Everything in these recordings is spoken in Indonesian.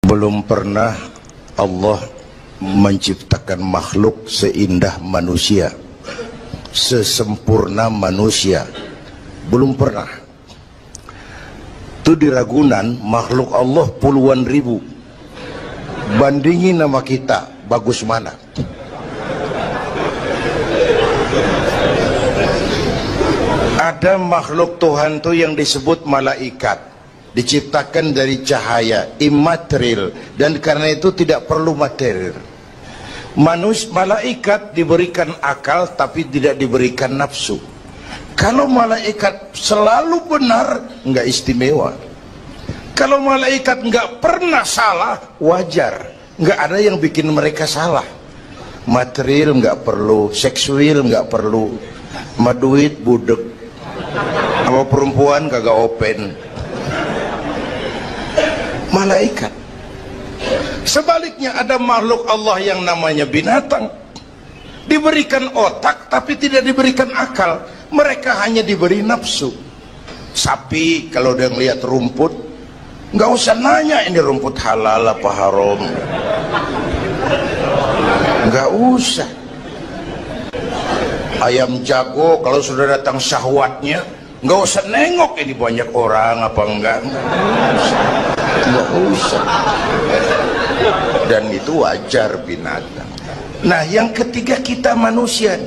Belum pernah Allah menciptakan makhluk seindah manusia, sesempurna manusia. Belum pernah. Itu di Ragunan makhluk Allah puluhan ribu. Bandingin sama kita, bagus mana? Ada makhluk Tuhan tuh yang disebut malaikat, diciptakan dari cahaya, imaterial, dan karena itu tidak perlu material. Malaikat diberikan akal tapi tidak diberikan nafsu. Kalau malaikat selalu benar, nggak istimewa. Kalau malaikat nggak pernah salah, wajar. Nggak ada yang bikin mereka salah. Material nggak perlu, seksual nggak perlu, sama duit budek, sama perempuan kagak open. Malaikat. Sebaliknya ada makhluk Allah yang namanya binatang, diberikan otak tapi tidak diberikan akal. Mereka hanya diberi nafsu. Sapi kalau udah ngeliat rumput, nggak usah nanya ini rumput halal apa haram, nggak usah. Ayam jago kalau sudah datang syahwatnya, nggak usah nengok ini banyak orang apa enggak, nggak usah. Dan itu wajar binatang. Nah yang ketiga kita manusia,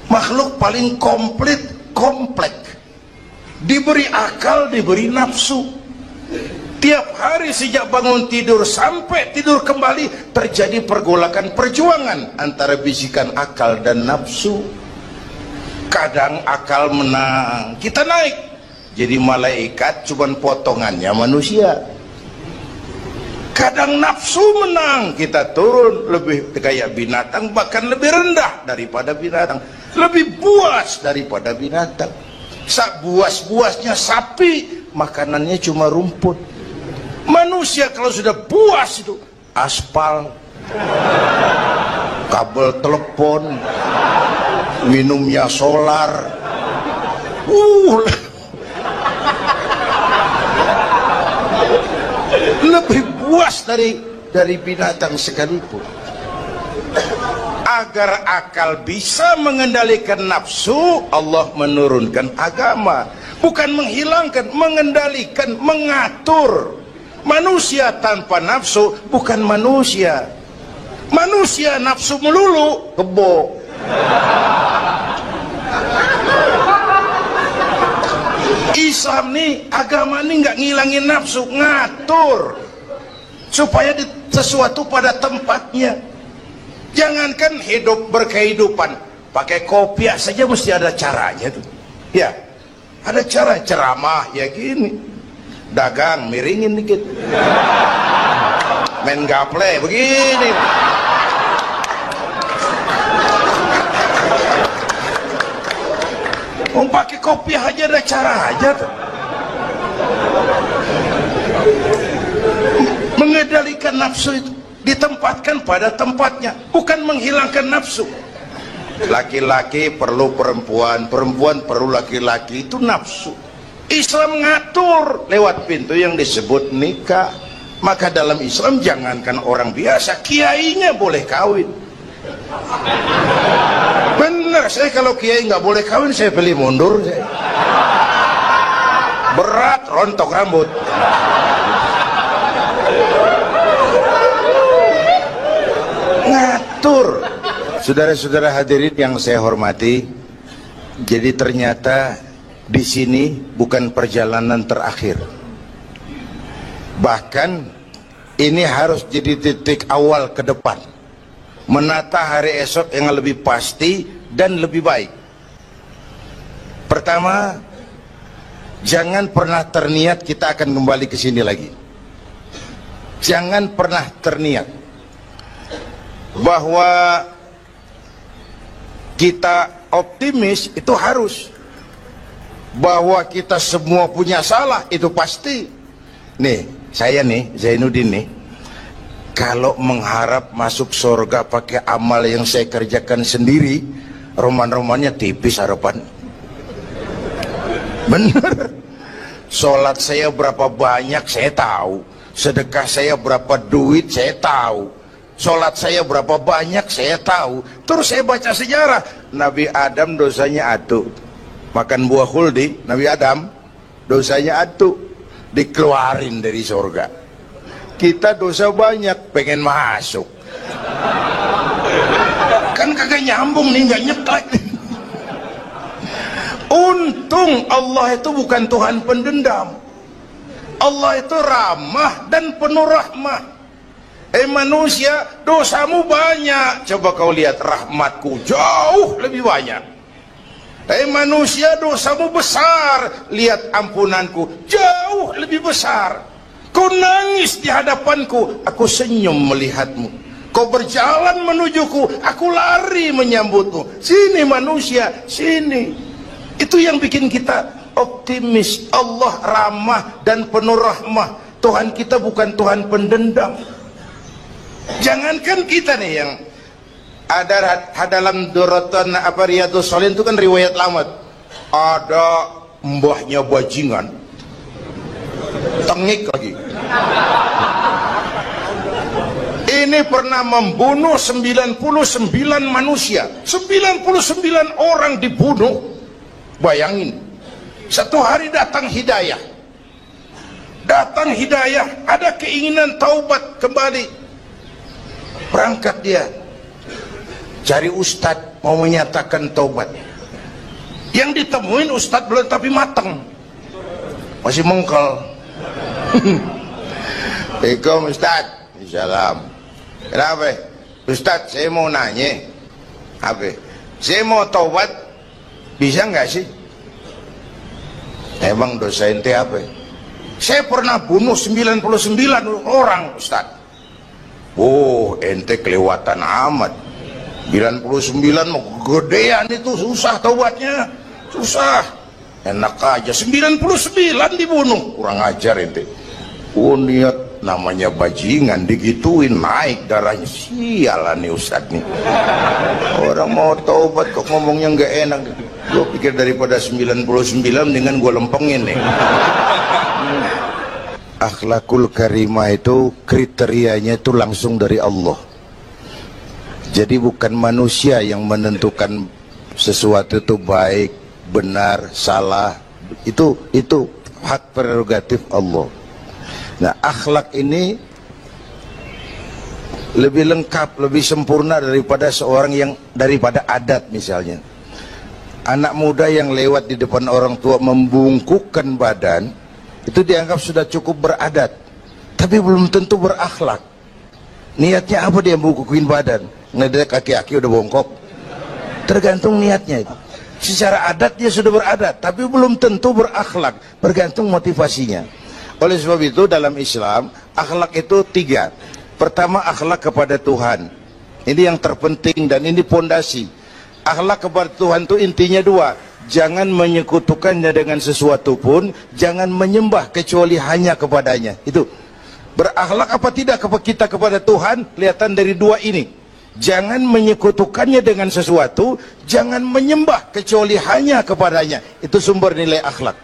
makhluk paling komplek, diberi akal, diberi nafsu. Tiap hari sejak bangun tidur sampai tidur kembali terjadi pergolakan perjuangan antara bisikan akal dan nafsu. Kadang akal menang, kita naik jadi malaikat, cuman potongannya manusia. Kadang nafsu menang, kita turun lebih kayak binatang, bahkan lebih rendah daripada binatang, lebih buas daripada binatang. Buas-buasnya sapi, makanannya cuma rumput. Manusia kalau sudah buas itu aspal, kabel telepon, minumnya solar, lebih buas dari binatang sekalipun. Agar akal bisa mengendalikan nafsu, Allah menurunkan agama, bukan menghilangkan, mengendalikan, mengatur. Manusia tanpa nafsu bukan manusia. Manusia nafsu melulu, kebo. Islam nih, agama nih nggak ngilangin nafsu, ngatur supaya sesuatu pada tempatnya. Jangankan hidup berkehidupan, pakai kopiah saja mesti ada caranya tuh. Ya, ada cara. Ceramah ya gini, dagang miringin dikit, main gaple begini. Pakai kopiah aja ada cara aja tuh. Mengendalikan nafsu itu ditempatkan pada tempatnya, bukan menghilangkan nafsu. Laki-laki perlu perempuan, perempuan perlu laki-laki, itu nafsu. Islam ngatur lewat pintu yang disebut nikah. Maka dalam Islam jangankan orang biasa, kiainya boleh kawin. Bener, saya kalau kiai nggak boleh kawin saya pilih mundur. Berat, rontok rambut. Ngatur. Saudara-saudara hadirin yang saya hormati, jadi ternyata di sini bukan perjalanan terakhir. Bahkan ini harus jadi titik awal ke depan, menata hari esok yang lebih pasti dan lebih baik. Pertama, jangan pernah terniat kita akan kembali ke sini lagi. Jangan pernah terniat bahwa kita optimis, itu harus. Bahwa kita semua punya salah, itu pasti. Nih, saya nih, Zainuddin nih, kalau mengharap masuk surga pakai amal yang saya kerjakan sendiri, roman-romannya tipis harapan. Bener. Sholat saya berapa banyak saya tahu, sedekah saya berapa duit saya tahu, sholat saya berapa banyak saya tahu. Terus saya baca sejarah, Nabi Adam dosanya atu, makan buah khuldi. Nabi Adam dosanya atu, dikeluarin dari surga. Kita dosa banyak, pengen masuk. Kan kagak nyambung nih, nggak nyeklek. Untung Allah itu bukan Tuhan pendendam. Allah itu ramah dan penuh rahmah. Manusia, dosamu banyak, coba kau lihat rahmatku jauh lebih banyak. Manusia, dosamu besar, lihat ampunanku jauh lebih besar. Kau nangis di hadapanku, aku senyum melihatmu. Kau berjalan menujuku, aku lari menyambutmu. Sini manusia, sini. Itu yang bikin kita optimis. Allah ramah dan penuh rahmah. Tuhan kita bukan Tuhan pendendam. Jangankan kita nih yang ada dalam Duratan apa Riyadhus Shalihin itu kan riwayat lama. Ada mbahnya bajingan, tengik lagi. Ini pernah membunuh 99 manusia. 99 orang dibunuh. Bayangin, satu hari datang hidayah, ada keinginan taubat kembali, berangkat dia cari ustadz mau menyatakan taubat. Yang ditemuin ustadz belum tapi matang, masih mengkel. Assalamualaikum ustadz. Salam. Kenapa ustadz, saya mau nanya apa, saya mau taubat, bisa nggak sih? Emang dosa ente apa? Saya pernah bunuh 99 orang Ustaz. Oh, ente kelewatan amat. 99 mau gedean itu, susah taubatnya. Susah. Enak aja 99 dibunuh. Kurang ajar ente. Oh, niat namanya bajingan digituin naik darahnya. Sialan nih Ustaz nih. Orang mau taubat kok ngomongnya nggak enak. Gue pikir daripada 99 dengan gue lempengin nih. Akhlakul karimah itu kriterianya itu langsung dari Allah. Jadi bukan manusia yang menentukan sesuatu itu baik, benar, salah. Itu hak prerogatif Allah. Nah, akhlak ini lebih lengkap, lebih sempurna daripada daripada adat misalnya. Anak muda yang lewat di depan orang tua membungkukkan badan, itu dianggap sudah cukup beradat, tapi belum tentu berakhlak. Niatnya apa dia bungkukin badan? Ngedek kaki-kaki udah bongkok. Tergantung niatnya itu. Secara adat dia sudah beradat, tapi belum tentu berakhlak, bergantung motivasinya. Oleh sebab itu dalam Islam, akhlak itu 3. Pertama, akhlak kepada Tuhan. Ini yang terpenting dan ini pondasi. Akhlak kepada Tuhan itu intinya 2. Jangan menyekutukannya dengan sesuatu pun, jangan menyembah kecuali hanya kepadanya. Itu berakhlak apa tidak kita kepada Tuhan, kelihatan dari 2 ini. Jangan menyekutukannya dengan sesuatu, jangan menyembah kecuali hanya kepadanya. Itu sumber nilai akhlak.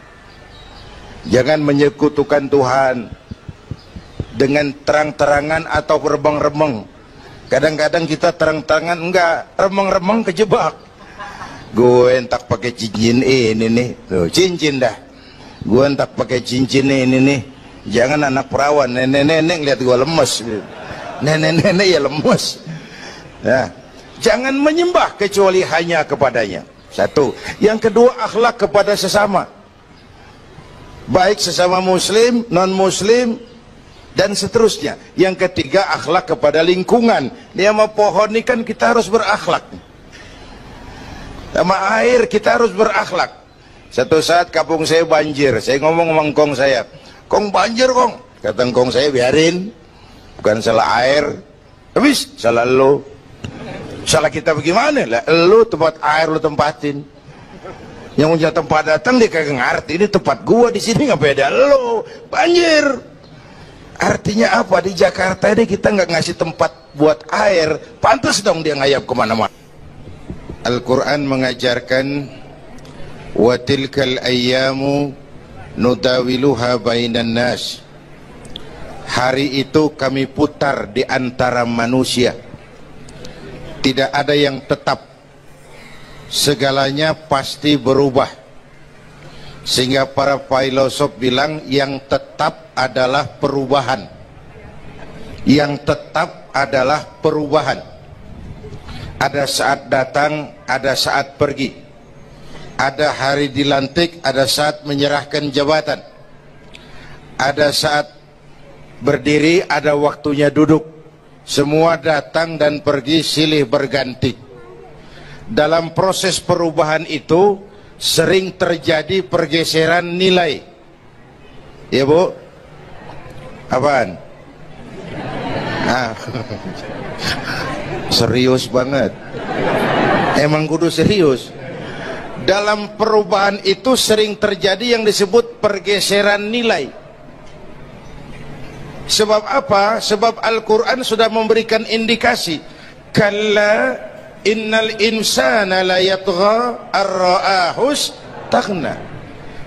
Jangan menyekutukan Tuhan dengan terang-terangan atau remeng-remeng. Kadang-kadang kita terang-terangan enggak, remeng-remeng kejebak. Gue entak pakai cincin ini nih, tuh, cincin dah. Gue entak pakai cincin ini nih. Jangan anak perawan, nenek-nenek lihat gue lemes. Nenek-nenek ya lemes. Nah, jangan menyembah kecuali hanya kepadanya. 1. Yang kedua, akhlak kepada sesama. Baik sesama muslim, non-muslim, dan seterusnya. Yang ketiga, akhlak kepada lingkungan. Dia sama pohon ini kan kita harus berakhlak. Sama air kita harus berakhlak. Satu saat kampung saya banjir, saya ngomong sama engkong saya, "Kong banjir kong." Kata engkong saya, "Biarin, bukan salah air, habis salah lo." Salah kita bagaimana? Lah, lo tempat air lo tempatin. Yang punya tempat datang dia kagak ngerti, ini tempat gua di sini nggak beda lo. Banjir. Artinya apa? Di Jakarta ini kita nggak ngasih tempat buat air, pantas dong dia ngayap kemana-mana. Al-Quran mengajarkan, wa tilkal ayyamu nudawiluha bainan nas. Hari itu kami putar di antara manusia. Tidak ada yang tetap. Segalanya pasti berubah. Sehingga para filosof bilang yang tetap adalah perubahan. Yang tetap adalah perubahan. Ada saat datang, ada saat pergi. Ada hari dilantik, ada saat menyerahkan jabatan. Ada saat berdiri, ada waktunya duduk. Semua datang dan pergi silih berganti. Dalam proses perubahan itu sering terjadi pergeseran nilai. Ya Bu? Apaan? Serius banget. Emang kudu serius. Dalam perubahan itu sering terjadi yang disebut pergeseran nilai. Sebab apa? Sebab Al-Quran sudah memberikan indikasi. Kalla innal insana la yatgha ar-ra'ahus taghna.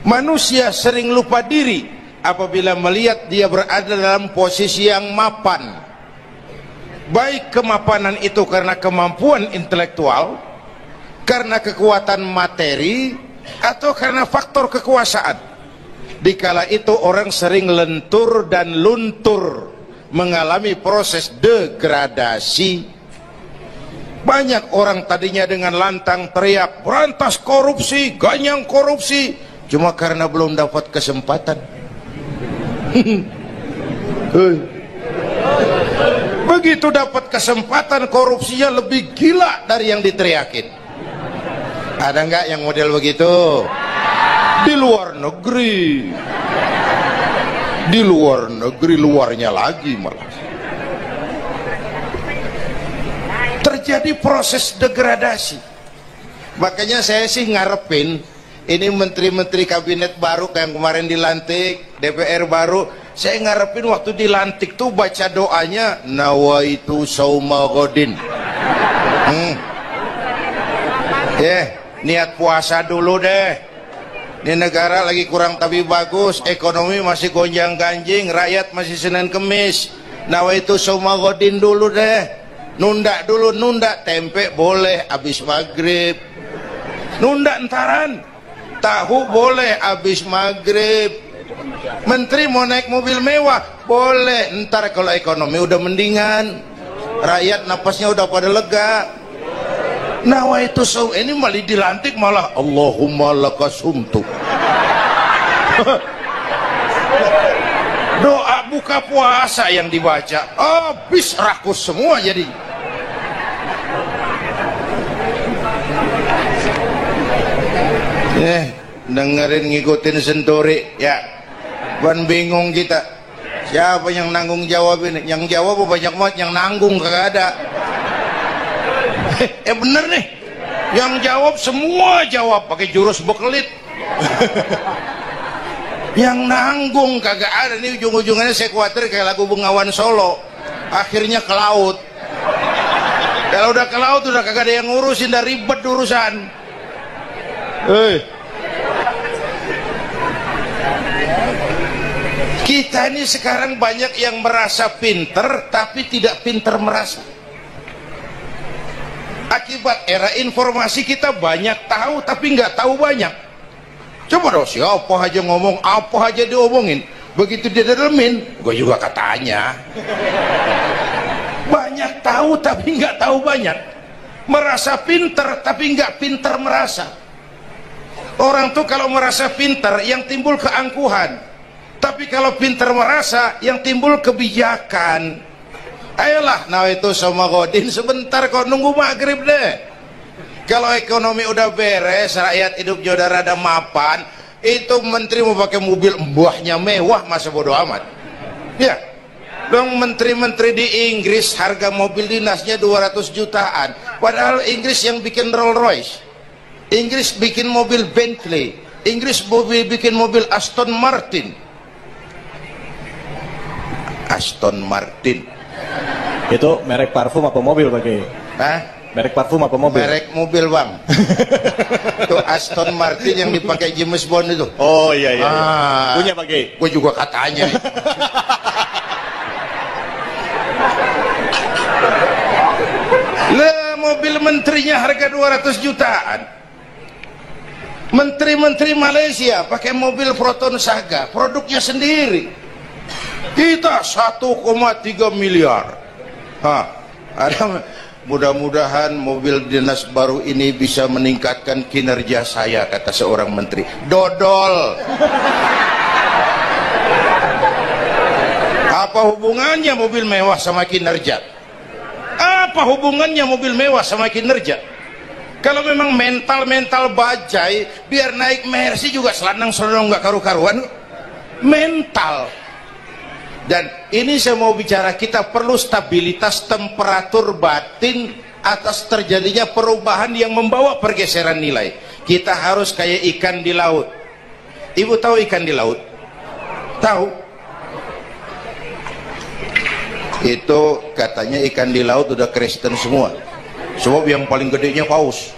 Manusia sering lupa diri apabila melihat dia berada dalam posisi yang mapan. Baik kemapanan itu karena kemampuan intelektual, karena kekuatan materi, atau karena faktor kekuasaan. Dikala itu orang sering lentur dan luntur, mengalami proses degradasi. Banyak orang tadinya dengan lantang teriak berantas korupsi, ganyang korupsi, cuma karena belum dapat kesempatan. Begitu dapat kesempatan, korupsinya lebih gila dari yang diteriakin. Ada nggak yang model begitu? Di luar negeri. Di luar negeri, luarnya lagi malah. Terjadi proses degradasi. Makanya saya sih ngarepin ini menteri-menteri kabinet baru kayak yang kemarin dilantik, DPR baru, saya ngarepin waktu dilantik tuh baca doanya nawaitu sauma godin. Niat puasa dulu deh. Ini negara lagi kurang tapi bagus, ekonomi masih gonjang ganjing, rakyat masih Senin Kemis. Nawaitu sauma godin dulu deh. Nunda dulu, nunda tempe boleh abis maghrib. Nunda entaran. Tahu boleh abis maghrib. Menteri mau naik mobil mewah boleh, ntar kalau ekonomi udah mendingan, rakyat napasnya udah pada lega. Nawaitu saum, ini malah dilantik malah Allahumma lakasumtu. Doa buka puasa yang dibaca habis rakus semua jadi. Dengerin ngikutin senturi ya. Ban bingung kita. Siapa yang nanggung jawab ini? Yang jawab banyak banget, yang nanggung kagak ada. Bener nih. Yang jawab semua jawab pakai jurus bekelit. Yang nanggung kagak ada. Nih ujung-ujungannya saya khawatir kayak lagu Bengawan Solo. Akhirnya ke laut. Kalau udah ke laut udah kagak ada yang ngurusin, udah ribet urusan. Kita ini sekarang banyak yang merasa pinter tapi tidak pinter merasa. Akibat era informasi kita banyak tahu tapi nggak tahu banyak. Coba dong, siapa aja ngomong apa aja diomongin, begitu dia dalemin, gue juga katanya. Banyak tahu tapi nggak tahu banyak. Merasa pinter tapi nggak pinter merasa. Orang tuh kalau merasa pinter yang timbul keangkuhan, tapi kalau pinter merasa yang timbul kebijakan. Ayolah, nah itu sama godin sebentar kok, nunggu maghrib deh. Kalau ekonomi udah beres, rakyat hidup jodoh rada mapan, itu menteri mau pakai mobil mbahnya mewah, masa bodo amat. Ya, dong menteri-menteri di Inggris harga mobil dinasnya 200 jutaan, padahal Inggris yang bikin Rolls Royce, Inggris bikin mobil Bentley, Inggris bikin mobil Aston Martin. Aston Martin itu merek parfum apa mobil pakai? Hah? Merek parfum apa mobil? Merek mobil bang. Itu Aston Martin yang dipakai James Bond itu. Oh iya iya, punya pakai? Gue juga katanya. mobil menterinya harga 200 jutaan. Menteri-menteri Malaysia pakai mobil Proton Saga, produknya sendiri. Kita 1,3 miliar. Mudah-mudahan mobil dinas baru ini bisa meningkatkan kinerja saya, kata seorang menteri. Dodol. Apa hubungannya mobil mewah sama kinerja? Apa hubungannya mobil mewah sama kinerja? Kalau memang mental bajai, biar naik Mercy juga selandang-selandang nggak karu-karuan. Mental. Dan ini saya mau bicara, kita perlu stabilitas temperatur batin atas terjadinya perubahan yang membawa pergeseran nilai. Kita harus kayak ikan di laut. Ibu tahu ikan di laut? Tahu? Itu katanya ikan di laut udah Kristen semua, sebab yang paling gedenya paus.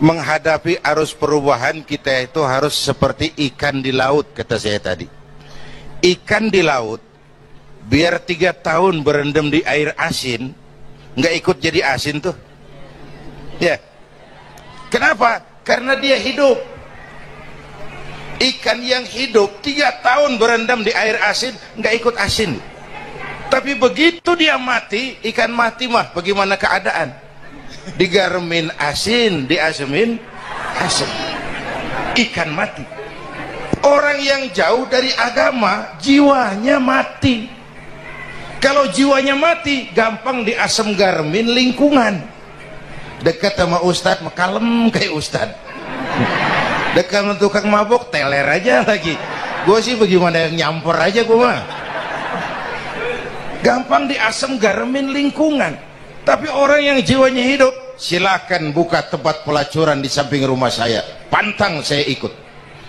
Menghadapi arus perubahan kita itu harus seperti ikan di laut, kata saya tadi. Ikan di laut biar 3 tahun berendam di air asin, nggak ikut jadi asin tuh ya. Kenapa? Karena dia hidup. Ikan yang hidup 3 tahun berendam di air asin nggak ikut asin. Tapi begitu dia mati, ikan mati mah bagaimana keadaan? Digaremin asin, diasemin asin. Ikan mati. Orang yang jauh dari agama, jiwanya mati. Kalau jiwanya mati, gampang diasem garemin lingkungan. Dekat sama ustadz, kalem kayak ustadz. Dekat sama tukang mabuk, teler aja lagi. Gue sih bagaimana yang nyamper aja gue mah. Gampang diasem garemin lingkungan. Tapi orang yang jiwanya hidup, silakan buka tempat pelacuran di samping rumah saya, pantang saya ikut.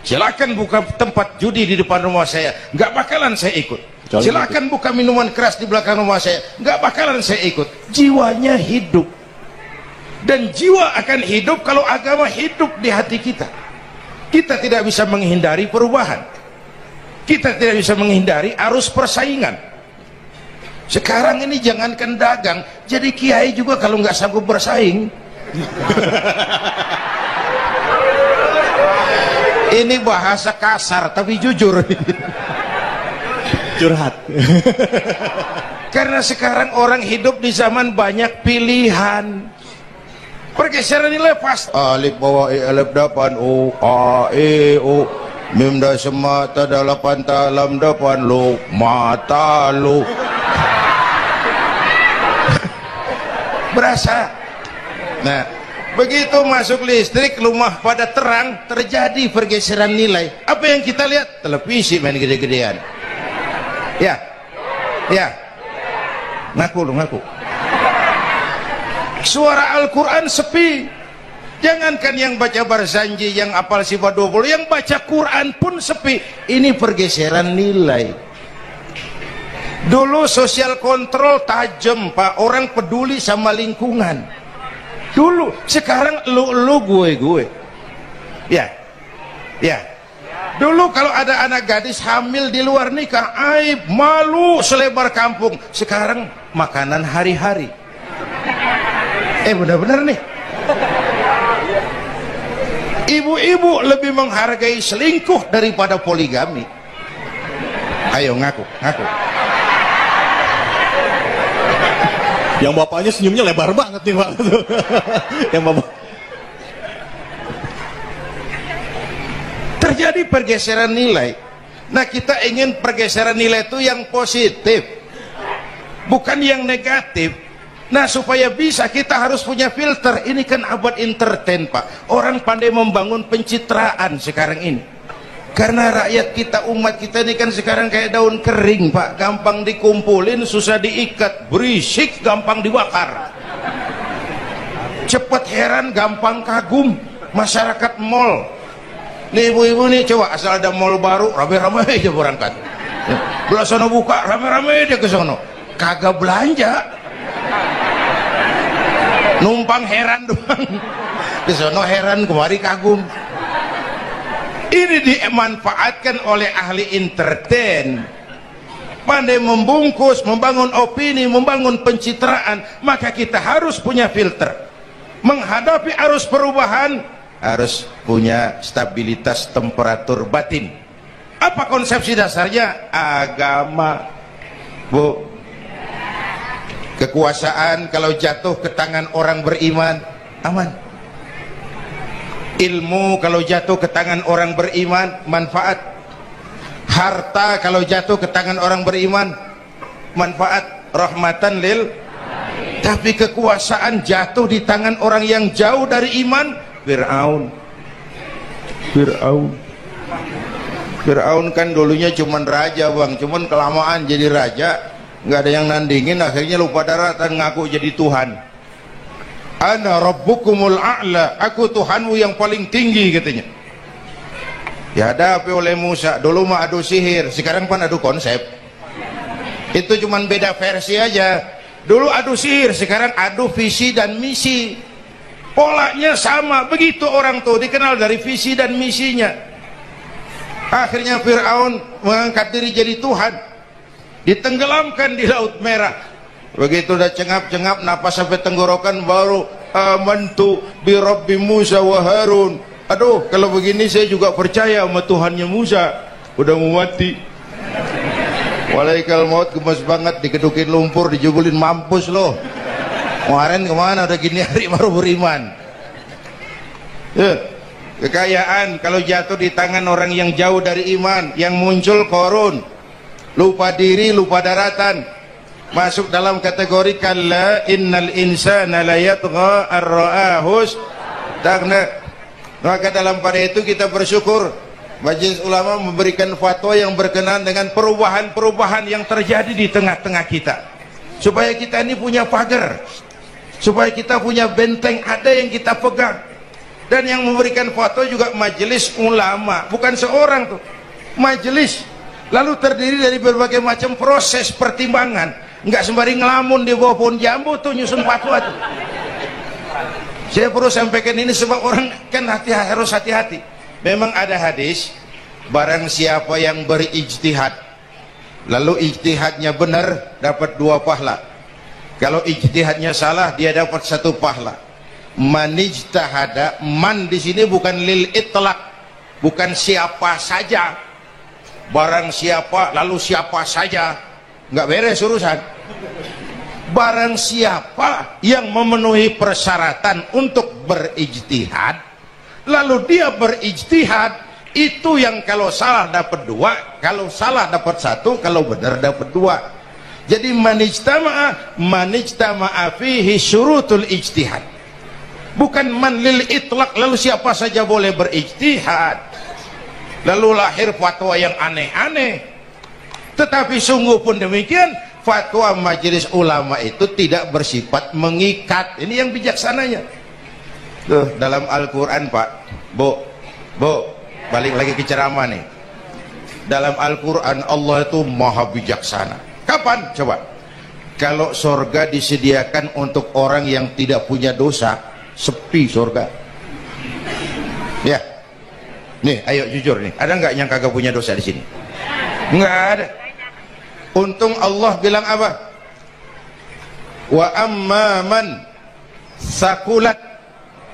Silakan buka tempat judi di depan rumah saya, nggak bakalan saya ikut. Silakan buka minuman keras di belakang rumah saya, nggak bakalan saya ikut. Jiwanya hidup. Dan jiwa akan hidup kalau agama hidup di hati kita. Kita tidak bisa menghindari perubahan. Kita tidak bisa menghindari arus persaingan. Sekarang ini jangankan dagang, jadi kiai juga kalau nggak sanggup bersaing. Ini bahasa kasar tapi jujur. Curhat. Karena sekarang orang hidup di zaman banyak pilihan. Pergeseran nilai pas. Alif bawah e alif depan o a e o mim da semata dalapan talam depan lo mata lo. Berasa. Nah, begitu masuk listrik, rumah pada terang, terjadi pergeseran nilai. Apa yang kita lihat? Televisi main gede-gedean. Ya, ya. Ngaku lu, ngaku. Suara Al-Quran sepi. Jangankan yang baca Barzanji, yang apal sifat 20, yang baca Quran pun sepi. Ini pergeseran nilai. Dulu sosial kontrol tajam, Pak. Orang peduli sama lingkungan. Dulu, sekarang lu gue. Ya, ya. Dulu kalau ada anak gadis hamil di luar nikah, aib, malu selebar kampung. Sekarang makanan hari-hari. Benar-benar nih. Ibu-ibu lebih menghargai selingkuh daripada poligami. Ayo ngaku, ngaku. Yang bapaknya senyumnya lebar banget nih Pak. Yang bapak. Terjadi pergeseran nilai. Nah, kita ingin pergeseran nilai itu yang positif, bukan yang negatif. Nah, supaya bisa kita harus punya filter. Ini kan abad entertain, Pak. Orang pandai membangun pencitraan sekarang ini. Karena rakyat kita, umat kita ini kan sekarang kayak daun kering, Pak. Gampang dikumpulin, susah diikat. Berisik, gampang dibakar. Cepat heran, gampang kagum. Masyarakat mall. Nih ibu-ibu nih, coba asal ada mall baru, rame-rame aja berangkat. Belah sono buka, rame-rame aja ke sono. Kagak belanja. Numpang heran doang. Ke sono heran, kemari kagum. Ini dimanfaatkan oleh ahli entertain, pandai membungkus, membangun opini, membangun pencitraan. Maka kita harus punya filter. Menghadapi arus perubahan harus punya stabilitas temperatur batin. Apa konsepsi dasarnya? Agama, Bu. Kekuasaan kalau jatuh ke tangan orang beriman aman. Ilmu kalau jatuh ke tangan orang beriman manfaat. Harta kalau jatuh ke tangan orang beriman manfaat, rahmatan lil. Tapi kekuasaan jatuh di tangan orang yang jauh dari iman, Fir'aun kan dulunya cuman raja, Bang, cuman kelamaan jadi raja nggak ada yang nandingin, akhirnya lupa daratan, ngaku jadi Tuhan. Ana rabbukumul a'la, aku Tuhanmu yang paling tinggi katanya. Dihadapi oleh Musa. Dulu mah adu sihir, sekarang pan adu konsep. Itu cuman beda versi aja. Dulu adu sihir, sekarang adu visi dan misi. Polanya sama, begitu orang tuh dikenal dari visi dan misinya. Akhirnya Fir'aun mengangkat diri jadi Tuhan, ditenggelamkan di Laut Merah. Begitu udah cengap-cengap napas sampai tenggorokan baru amantu bi Rabbi Musa wa Harun. Aduh, kalau begini saya juga percaya sama Tuhannya Musa. Udah mau mati. Walaikal maut, gemes banget, dikedukin lumpur, dijubulin, mampus loh. Kemarin kemana udah gini hari baru beriman. Kekayaan kalau jatuh di tangan orang yang jauh dari iman, yang muncul korun, lupa diri, lupa daratan, masuk dalam kategori kalla innal insana la yatgha ar-ra'ahus taghna. Maka dalam pada itu kita bersyukur Majelis Ulama memberikan fatwa yang berkenaan dengan perubahan-perubahan yang terjadi di tengah-tengah kita, supaya kita ini punya pagar, supaya kita punya benteng ada yang kita pegang. Dan yang memberikan fatwa juga Majelis Ulama, bukan seorang tuh, majelis, lalu terdiri dari berbagai macam proses pertimbangan. Nggak sembari ngelamun di bawah pohon jambu tuh nyusun fatwa tuh. Saya perlu sampaikan ini sebab orang kan harus hati-hati. Memang ada hadis, barang siapa yang berijtihad lalu ijtihadnya benar dapat 2 pahala. Kalau ijtihadnya salah dia dapat 1 pahala. Man ijtahada, man di sini bukan lil itlaq, bukan siapa saja. Barang siapa lalu siapa saja, nggak beres urusan. Barang siapa yang memenuhi persyaratan untuk berijtihad lalu dia berijtihad, itu yang kalau salah dapat 2, kalau salah dapat 1, kalau benar dapat 2. Jadi manijtama'a fihi syurutul ijtihad, bukan man lil itlaq lalu siapa saja boleh berijtihad lalu lahir fatwa yang aneh-aneh. Tetapi sungguh pun demikian, fatwa Majelis Ulama itu tidak bersifat mengikat. Ini yang bijaksananya. Tuh, dalam Al-Quran Pak, Bu, balik lagi ke ceramah nih. Dalam Al-Quran Allah itu maha bijaksana. Kapan? Coba. Kalau surga disediakan untuk orang yang tidak punya dosa, sepi surga. Ya. Nih, ayo jujur nih. Ada nggak yang kagak punya dosa di sini? Nggak ada. Untung Allah bilang apa? Wa amma man sakulat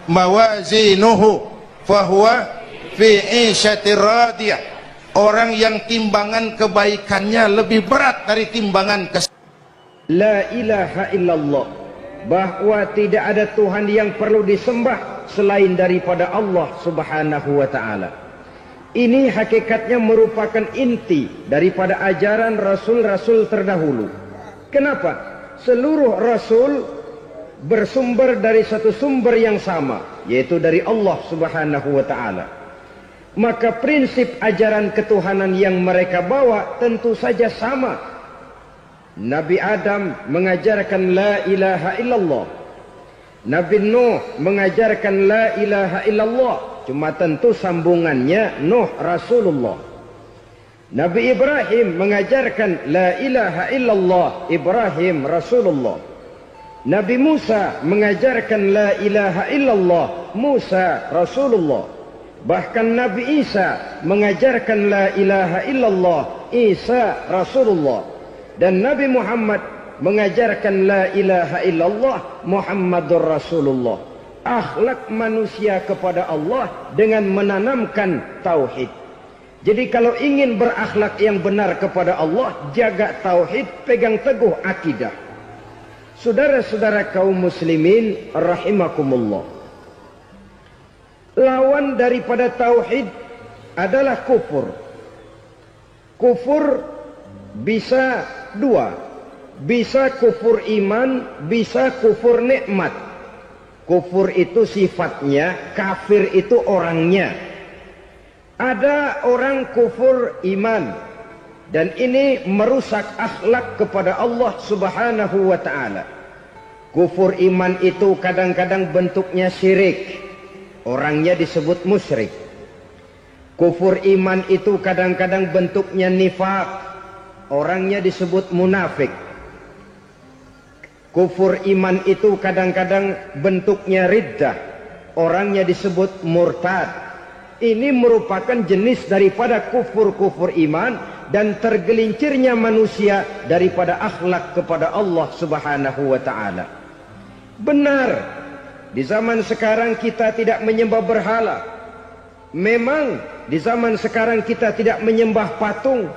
mawazinuhu fahuwa fi 'ishatir radiyah. Orang yang timbangan kebaikannya lebih berat dari timbangan La ilaha illallah, bahwa tidak ada Tuhan yang perlu disembah selain daripada Allah Subhanahu wa ta'ala. Ini hakikatnya merupakan inti daripada ajaran rasul-rasul terdahulu. Kenapa? Seluruh rasul bersumber dari satu sumber yang sama, yaitu dari Allah Subhanahu wa ta'ala. Maka prinsip ajaran ketuhanan yang mereka bawa tentu saja sama. Nabi Adam mengajarkan la ilaha illallah, Nabi Nuh mengajarkan la ilaha illallah, cuma tentu sambungannya Nuh Rasulullah. Nabi Ibrahim mengajarkan la ilaha illallah, Ibrahim Rasulullah. Nabi Musa mengajarkan la ilaha illallah, Musa Rasulullah. Bahkan Nabi Isa mengajarkan la ilaha illallah, Isa Rasulullah. Dan Nabi Muhammad mengajarkan la ilaha illallah, Muhammadur Rasulullah. Akhlak manusia kepada Allah dengan menanamkan tauhid. Jadi kalau ingin berakhlak yang benar kepada Allah, jaga tauhid, pegang teguh akidah. Saudara-saudara kaum muslimin rahimakumullah. Lawan daripada tauhid adalah kufur. Kufur bisa dua. Bisa kufur iman, bisa kufur nikmat. Kufur itu sifatnya, kafir itu orangnya. Ada orang kufur iman, dan ini merusak akhlak kepada Allah Subhanahu wa ta'ala. Kufur iman itu kadang-kadang bentuknya syirik, orangnya disebut musyrik. Kufur iman itu kadang-kadang bentuknya nifaq, orangnya disebut munafik. Kufur iman itu kadang-kadang bentuknya riddah, orangnya disebut murtad. Ini merupakan jenis daripada kufur-kufur iman dan tergelincirnya manusia daripada akhlak kepada Allah Subhanahu wa ta'ala. Benar, di zaman sekarang kita tidak menyembah berhala. Memang di zaman sekarang kita tidak menyembah patung.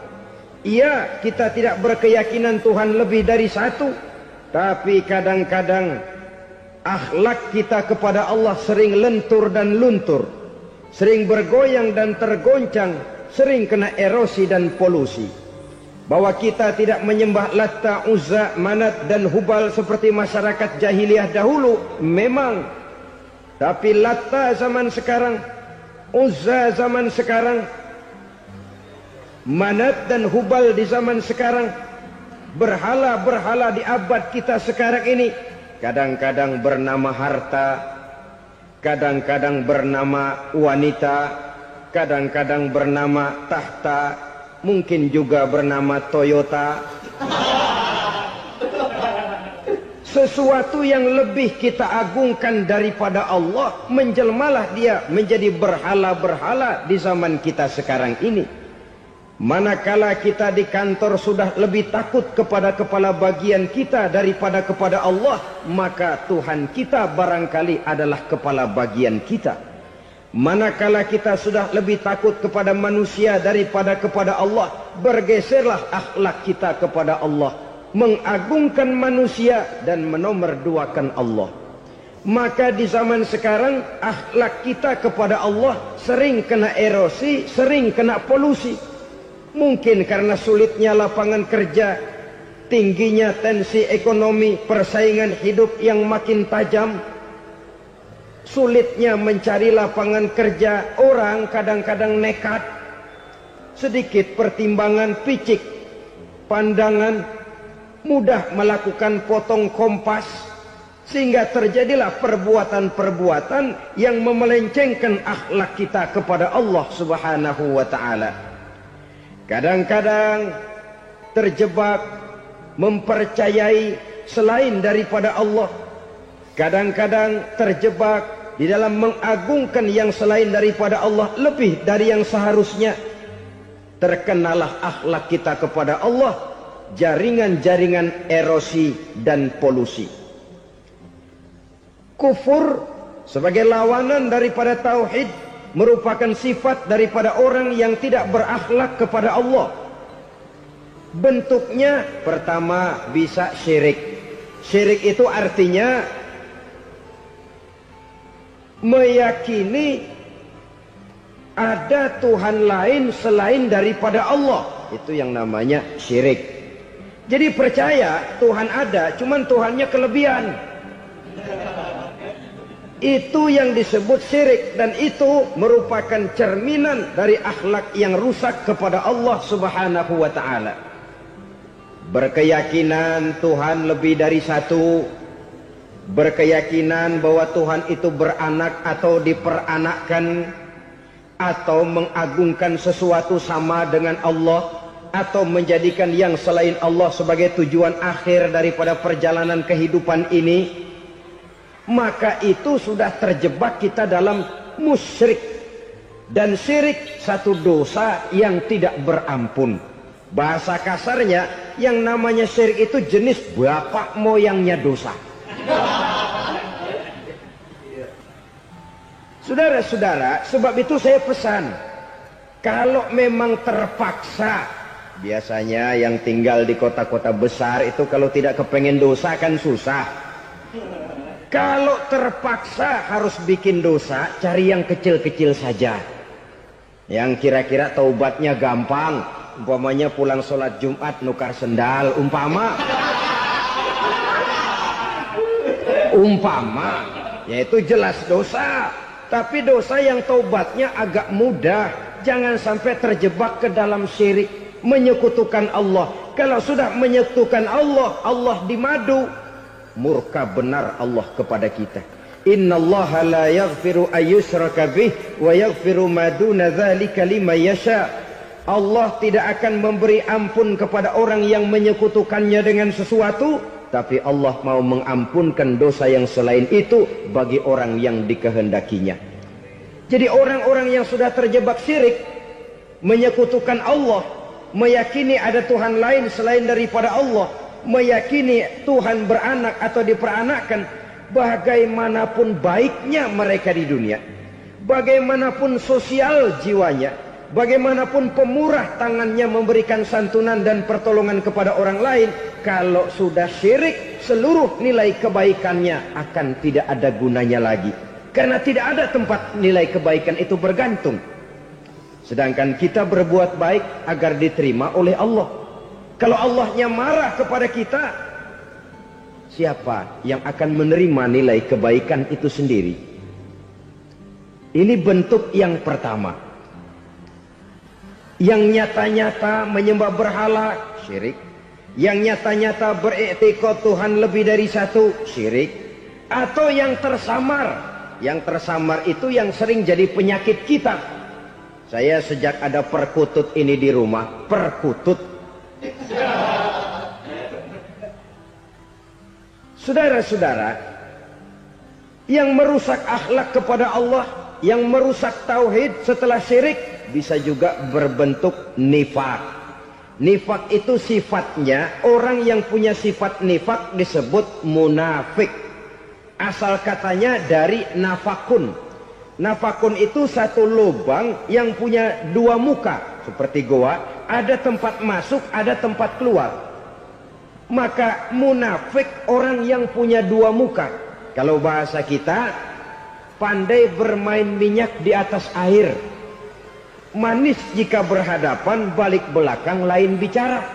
Iya, kita tidak berkeyakinan Tuhan lebih dari satu. Tapi kadang-kadang akhlak kita kepada Allah sering lentur dan luntur, sering bergoyang dan tergoncang, sering kena erosi dan polusi. Bahwa kita tidak menyembah Latta, Uzza, Manat dan Hubal seperti masyarakat jahiliyah dahulu, memang. Tapi Latta zaman sekarang, Uzza zaman sekarang, Manat dan Hubal di zaman sekarang, berhala-berhala di abad kita sekarang ini, kadang-kadang bernama harta, kadang-kadang bernama wanita, kadang-kadang bernama tahta, mungkin juga bernama Toyota. Sesuatu yang lebih kita agungkan daripada Allah, menjelmalah dia menjadi berhala-berhala di zaman kita sekarang ini. Manakala kita di kantor sudah lebih takut kepada kepala bagian kita daripada kepada Allah, maka Tuhan kita barangkali adalah kepala bagian kita. Manakala kita sudah lebih takut kepada manusia daripada kepada Allah, bergeserlah akhlak kita kepada Allah, mengagungkan manusia dan menomorduakan Allah. Maka di zaman sekarang akhlak kita kepada Allah sering kena erosi, sering kena polusi. Mungkin karena sulitnya lapangan kerja, tingginya tensi ekonomi, persaingan hidup yang makin tajam, sulitnya mencari lapangan kerja, orang kadang-kadang nekat, sedikit pertimbangan, picik pandangan, mudah melakukan potong kompas, sehingga terjadilah perbuatan-perbuatan yang memelencengkan akhlak kita kepada Allah Subhanahu wa ta'ala. Kadang-kadang terjebak mempercayai selain daripada Allah. Kadang-kadang terjebak di dalam mengagungkan yang selain daripada Allah lebih dari yang seharusnya. Terkenalah akhlak kita kepada Allah, jaringan-jaringan erosi dan polusi. Kufur sebagai lawanan daripada tauhid merupakan sifat daripada orang yang tidak berakhlak kepada Allah. Bentuknya pertama bisa syirik. Syirik itu artinya meyakini ada Tuhan lain selain daripada Allah. Itu yang namanya syirik. Jadi percaya Tuhan ada, cuman Tuhannya kelebihan. Itu yang disebut syirik, dan itu merupakan cerminan dari akhlak yang rusak kepada Allah Subhanahu wa ta'ala. Berkeyakinan Tuhan lebih dari satu, berkeyakinan bahwa Tuhan itu beranak atau diperanakkan, atau mengagungkan sesuatu sama dengan Allah, atau menjadikan yang selain Allah sebagai tujuan akhir daripada perjalanan kehidupan ini, maka itu sudah terjebak kita dalam musyrik. Dan syirik satu dosa yang tidak berampun. Bahasa kasarnya, yang namanya syirik itu jenis bapak moyangnya dosa. Saudara-saudara, sebab itu saya pesan, kalau memang terpaksa, biasanya yang tinggal di kota-kota besar itu kalau tidak kepengen dosa kan susah. Kalau terpaksa harus bikin dosa, cari yang kecil-kecil saja. Yang kira-kira taubatnya gampang. Umpamanya pulang sholat Jumat nukar sendal. Umpama. Yaitu jelas dosa. Tapi dosa yang taubatnya agak mudah. Jangan sampai terjebak ke dalam syirik. Menyekutukan Allah. Kalau sudah menyekutukan Allah, Allah dimadu. Murka benar Allah kepada kita. Innallaha la yaghfiru ayyushraka bih wa yaghfiru ma duna dzalika liman yasha. Allah tidak akan memberi ampun kepada orang yang menyekutukannya dengan sesuatu, tapi Allah mau mengampunkan dosa yang selain itu bagi orang yang dikehendakinya. Jadi orang-orang yang sudah terjebak syirik, menyekutukan Allah, meyakini ada Tuhan lain selain daripada Allah, meyakini Tuhan beranak atau diperanakkan, bagaimanapun baiknya mereka di dunia, bagaimanapun sosial jiwanya, bagaimanapun pemurah tangannya memberikan santunan dan pertolongan kepada orang lain, kalau sudah syirik, seluruh nilai kebaikannya akan tidak ada gunanya lagi. Karena tidak ada tempat nilai kebaikan itu bergantung. Sedangkan kita berbuat baik agar diterima oleh Allah. Kalau Allahnya marah kepada kita, siapa yang akan menerima nilai kebaikan itu sendiri? Ini bentuk yang pertama. Yang nyata-nyata menyembah berhala, syirik. Yang nyata-nyata beriktikad Tuhan lebih dari satu, syirik. Atau yang tersamar. Yang tersamar itu yang sering jadi penyakit kita. Saya sejak ada perkutut ini di rumah, perkutut. Saudara-saudara, yang merusak akhlak kepada Allah, yang merusak tauhid setelah syirik, bisa juga berbentuk nifak. Nifak itu sifatnya, orang yang punya sifat nifak disebut munafik. Asal katanya dari nafakun. Nafakun itu satu lubang yang punya dua muka, seperti goa, ada tempat masuk, ada tempat keluar. Maka munafik orang yang punya dua muka. Kalau bahasa kita, pandai bermain minyak di atas air. Manis jika berhadapan, balik belakang lain bicara.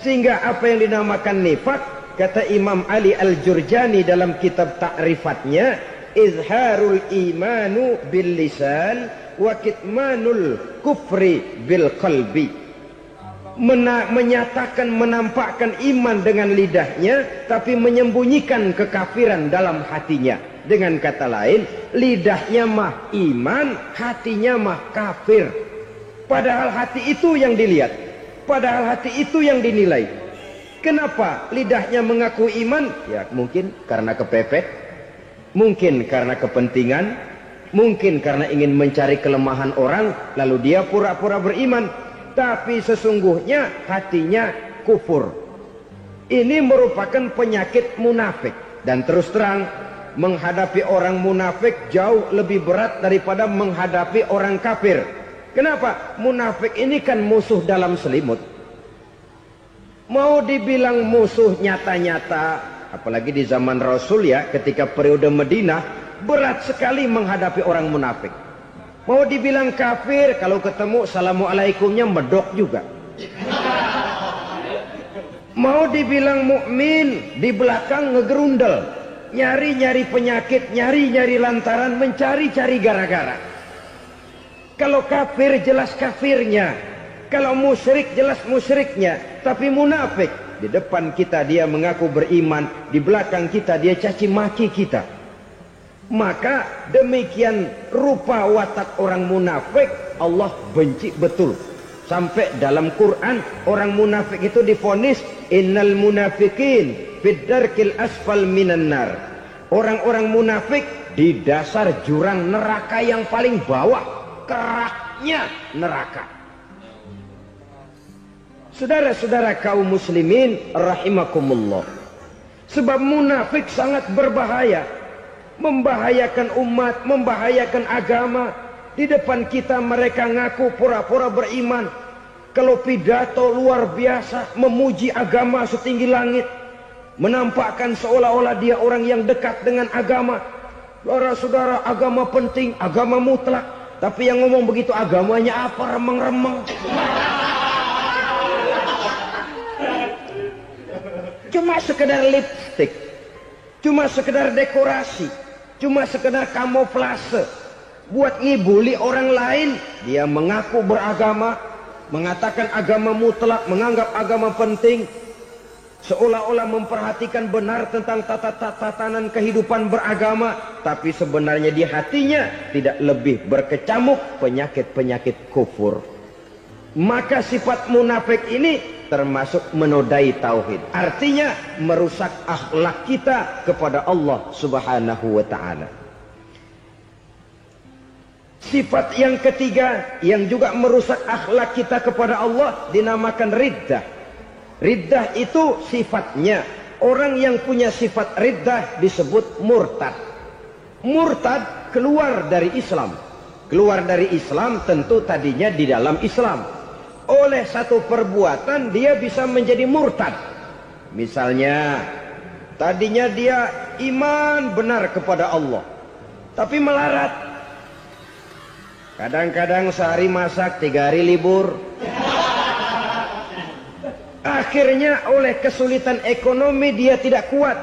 Sehingga apa yang dinamakan nifak, kata Imam Ali Al-Jurjani dalam kitab ta'rifatnya, izharul imanu bil lisan wa kitmanul kufri bil qalbi. Menyatakan, menampakkan iman dengan lidahnya, tapi menyembunyikan kekafiran dalam hatinya. Dengan kata lain, lidahnya mah iman, hatinya mah kafir. Padahal hati itu yang dilihat, padahal hati itu yang dinilai. Kenapa lidahnya mengaku iman? Ya mungkin karena kepepet, mungkin karena kepentingan, mungkin karena ingin mencari kelemahan orang, lalu dia pura-pura beriman. Tapi sesungguhnya hatinya kufur. Ini merupakan penyakit munafik. Dan terus terang, menghadapi orang munafik jauh lebih berat daripada menghadapi orang kafir. Kenapa? Munafik ini kan musuh dalam selimut. Mau dibilang musuh nyata-nyata, apalagi di zaman Rasul ya, ketika periode Madinah, berat sekali menghadapi orang munafik. Mau dibilang kafir, kalau ketemu assalamualaikumnya medok juga. Mau dibilang mukmin, di belakang ngegerundel, nyari-nyari penyakit, nyari-nyari lantaran, mencari-cari gara-gara. Kalau kafir jelas kafirnya, kalau musyrik jelas musyriknya. Tapi munafik, di depan kita dia mengaku beriman, di belakang kita dia caci maki kita. Maka demikian rupa watak orang munafik, Allah benci betul. Sampai dalam Quran orang munafik itu divonis innal munafiqin fid darkil asfal minan nar. Orang-orang munafik di dasar jurang neraka yang paling bawah, keraknya neraka. Saudara-saudara kaum muslimin rahimakumullah, sebab munafik sangat berbahaya, membahayakan umat, membahayakan agama. Di depan kita mereka ngaku pura-pura beriman, kalau pidato luar biasa, memuji agama setinggi langit, menampakkan seolah-olah dia orang yang dekat dengan agama. Saudara-saudara, agama penting, agama mutlak, tapi yang ngomong begitu agamanya apa? Remeng-remeng. Cuma sekedar lipstick, cuma sekedar dekorasi, cuma sekedar kamuflase buat ngibuli orang lain. Dia mengaku beragama, mengatakan agama mutlak, menganggap agama penting, seolah-olah memperhatikan benar tentang tatanan kehidupan beragama, tapi sebenarnya di hatinya tidak lebih berkecamuk penyakit-penyakit kufur. Maka sifat munafik ini termasuk menodai tauhid, artinya merusak akhlak kita kepada Allah Subhanahu wa ta'ala. Sifat yang ketiga yang juga merusak akhlak kita kepada Allah dinamakan riddah. Riddah itu sifatnya, orang yang punya sifat riddah disebut murtad. Murtad keluar dari Islam. Keluar dari Islam tentu tadinya di dalam Islam. Oleh satu perbuatan dia bisa menjadi murtad. Misalnya tadinya dia iman benar kepada Allah, tapi melarat. Kadang-kadang sehari masak, 3 hari libur. Akhirnya oleh kesulitan ekonomi dia tidak kuat.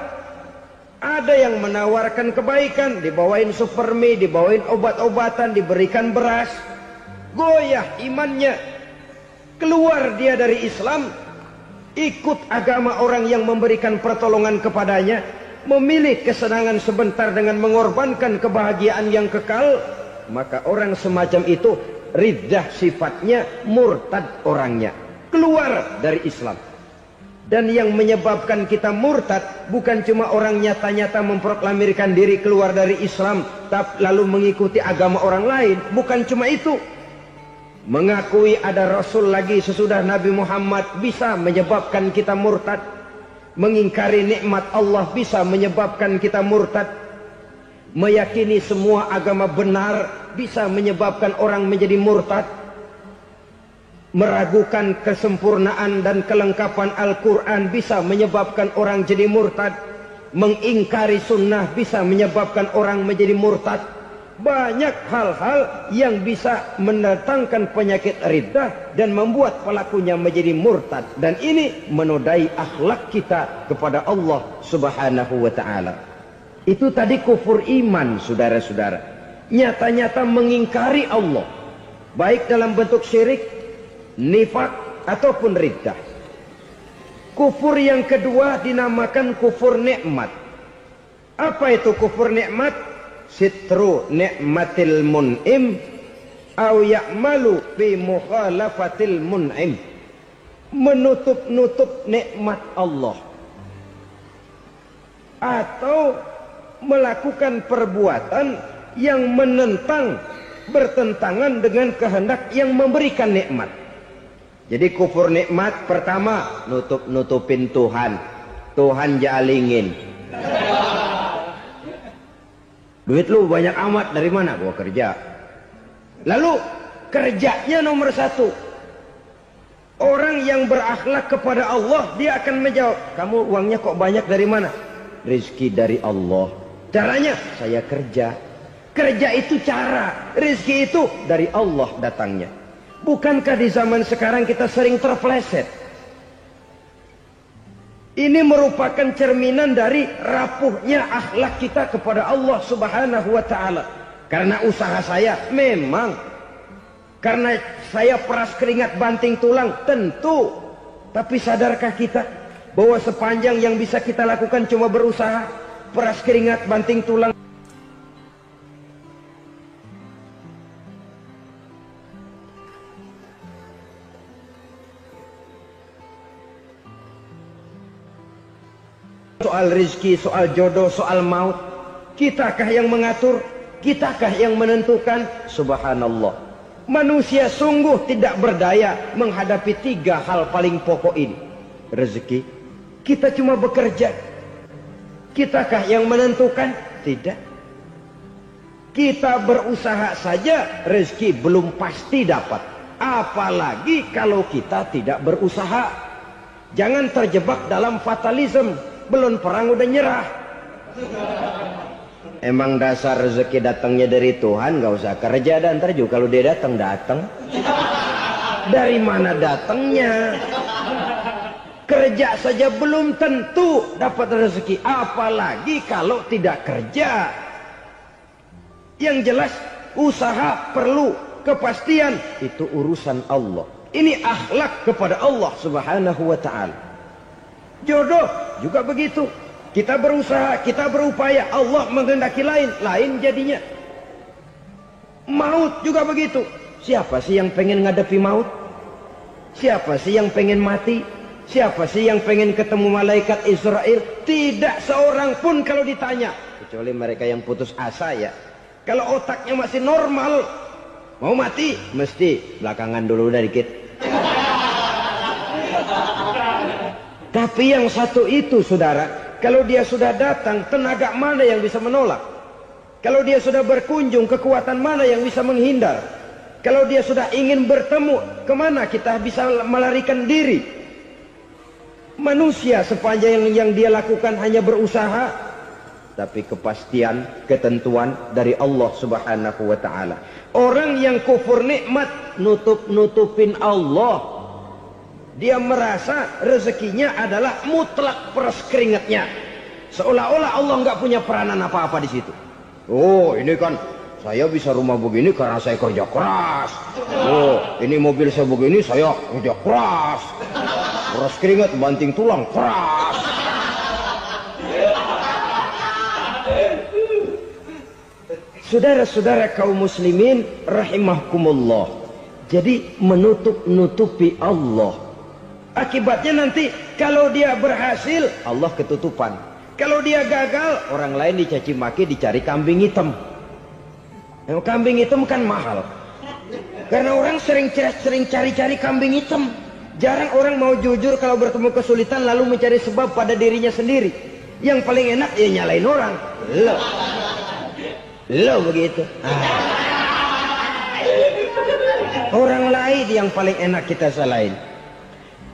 Ada yang menawarkan kebaikan, dibawain supermi, dibawain obat-obatan, diberikan beras. Goyah imannya. Keluar dia dari Islam, ikut agama orang yang memberikan pertolongan kepadanya, memilih kesenangan sebentar dengan mengorbankan kebahagiaan yang kekal. Maka orang semacam itu riddah sifatnya, murtad orangnya, keluar dari Islam. Dan yang menyebabkan kita murtad bukan cuma orang nyata-nyata memproklamirkan diri keluar dari Islam tapi lalu mengikuti agama orang lain. Bukan cuma itu, mengakui ada Rasul lagi sesudah Nabi Muhammad bisa menyebabkan kita murtad. Mengingkari nikmat Allah bisa menyebabkan kita murtad. Meyakini semua agama benar bisa menyebabkan orang menjadi murtad. Meragukan kesempurnaan dan kelengkapan Al-Quran bisa menyebabkan orang jadi murtad. Mengingkari sunnah bisa menyebabkan orang menjadi murtad. Banyak hal-hal yang bisa mendatangkan penyakit riddah dan membuat pelakunya menjadi murtad. Dan ini menodai akhlak kita kepada Allah Subhanahu wa ta'ala. Itu tadi kufur iman, saudara-saudara. Nyata-nyata mengingkari Allah, baik dalam bentuk syirik, nifak, ataupun riddah. Kufur yang kedua dinamakan kufur nikmat. Apa itu kufur nikmat? Sitru nikmatil mun'im au ya'malu bi mukhalafatil mun'im. Menutup-nutup nikmat Allah, atau melakukan perbuatan yang menentang, bertentangan dengan kehendak yang memberikan nikmat. Jadi kufur nikmat pertama, nutup-nutupin Tuhan. Tuhan jalingin. Duit lu banyak amat, dari mana? Gua kerja. Lalu kerjanya nomor 1. Orang yang berakhlak kepada Allah, dia akan menjawab, kamu uangnya kok banyak, dari mana? Rizki dari Allah. Caranya, saya kerja. Kerja itu cara, rizki itu dari Allah datangnya. Bukankah di zaman sekarang kita sering terpleset? Ini merupakan cerminan dari rapuhnya akhlak kita kepada Allah Subhanahu wa ta'ala. Karena usaha saya memang, karena saya peras keringat banting tulang, tentu. Tapi sadarkah kita bahwa sepanjang yang bisa kita lakukan cuma berusaha, peras keringat banting tulang? Soal rizki, soal jodoh, soal maut. Kitakah yang mengatur? Kitakah yang menentukan? Subhanallah. Manusia sungguh tidak berdaya menghadapi 3 hal paling pokok ini. Rezeki, kita cuma bekerja. Kitakah yang menentukan? Tidak. Kita berusaha saja, rezeki belum pasti dapat. Apalagi kalau kita tidak berusaha. Jangan terjebak dalam fatalisme. Belum perang udah nyerah. Emang dasar rezeki datangnya dari Tuhan, gak usah kerja, dan ntar juga kalau dia datang. Dari mana datangnya? Kerja saja belum tentu dapat rezeki, apalagi kalau tidak kerja. Yang jelas usaha perlu kepastian, itu urusan Allah. Ini akhlak kepada Allah Subhanahu wa ta'ala. Jodoh juga begitu. Kita berusaha, kita berupaya, Allah menghendaki lain jadinya. Maut juga begitu. Siapa sih yang pengen ngadepi maut? Siapa sih yang pengen mati? Siapa sih yang pengen ketemu malaikat Israel? Tidak seorang pun kalau ditanya. Kecuali mereka yang putus asa ya. Kalau otaknya masih normal, mau mati, mesti belakangan dulu udah dikit. Tapi yang satu itu saudara, kalau dia sudah datang, tenaga mana yang bisa menolak? Kalau dia sudah berkunjung, kekuatan mana yang bisa menghindar? Kalau dia sudah ingin bertemu, kemana kita bisa melarikan diri? Manusia sepanjang yang dia lakukan hanya berusaha, tapi kepastian, ketentuan dari Allah Subhanahu wa ta'ala. Orang yang kufur nikmat, nutupin Allah. Dia merasa rezekinya adalah mutlak peras keringatnya. Seolah-olah Allah nggak punya peranan apa-apa di situ. Oh, ini kan saya bisa rumah begini karena saya kerja keras. Oh, ini mobil saya begini, saya kerja keras. Peras keringat, banting tulang, keras. Saudara-saudara kaum muslimin rahimahkumullah. Jadi menutup-nutupi Allah. Akibatnya nanti kalau dia berhasil, Allah ketutupan. Kalau dia gagal, orang lain dicaci maki, dicari kambing hitam. Kambing hitam kan mahal. Karena orang sering cari-cari kambing hitam. Jarang orang mau jujur kalau bertemu kesulitan lalu mencari sebab pada dirinya sendiri. Yang paling enak ya nyalain orang. Lo begitu. Orang lain yang paling enak kita salahin.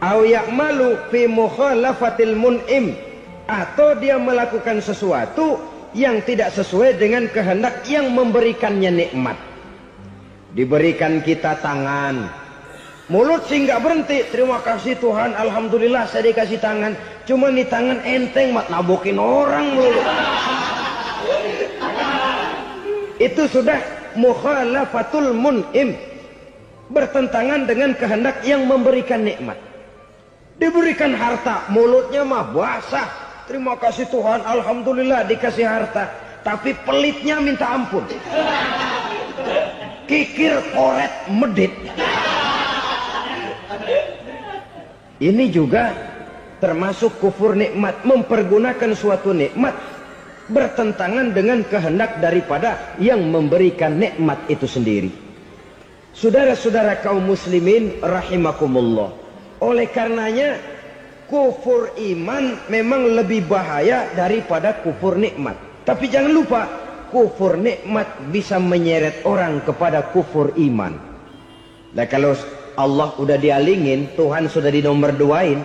Au ya'malu fi mukhalafatil mun'im, atau dia melakukan sesuatu yang tidak sesuai dengan kehendak yang memberikannya nikmat. Diberikan kita tangan, mulut sih nggak berhenti, terima kasih Tuhan, alhamdulillah saya dikasih tangan. Cuma nih tangan enteng mat nabokin orang mulu. Itu sudah mukhalafatul mun'im, bertentangan dengan kehendak yang memberikan nikmat. Diberikan harta, mulutnya mah basah, terima kasih Tuhan, alhamdulillah dikasih harta, tapi pelitnya minta ampun. Kikir koret medit. Ini juga termasuk kufur nikmat, mempergunakan suatu nikmat bertentangan dengan kehendak daripada yang memberikan nikmat itu sendiri. Saudara-saudara kaum muslimin rahimakumullah. Oleh karenanya kufur iman memang lebih bahaya daripada kufur nikmat. Tapi jangan lupa, kufur nikmat bisa menyeret orang kepada kufur iman. Nah kalau Allah udah dialingin, Tuhan sudah dinomor duain,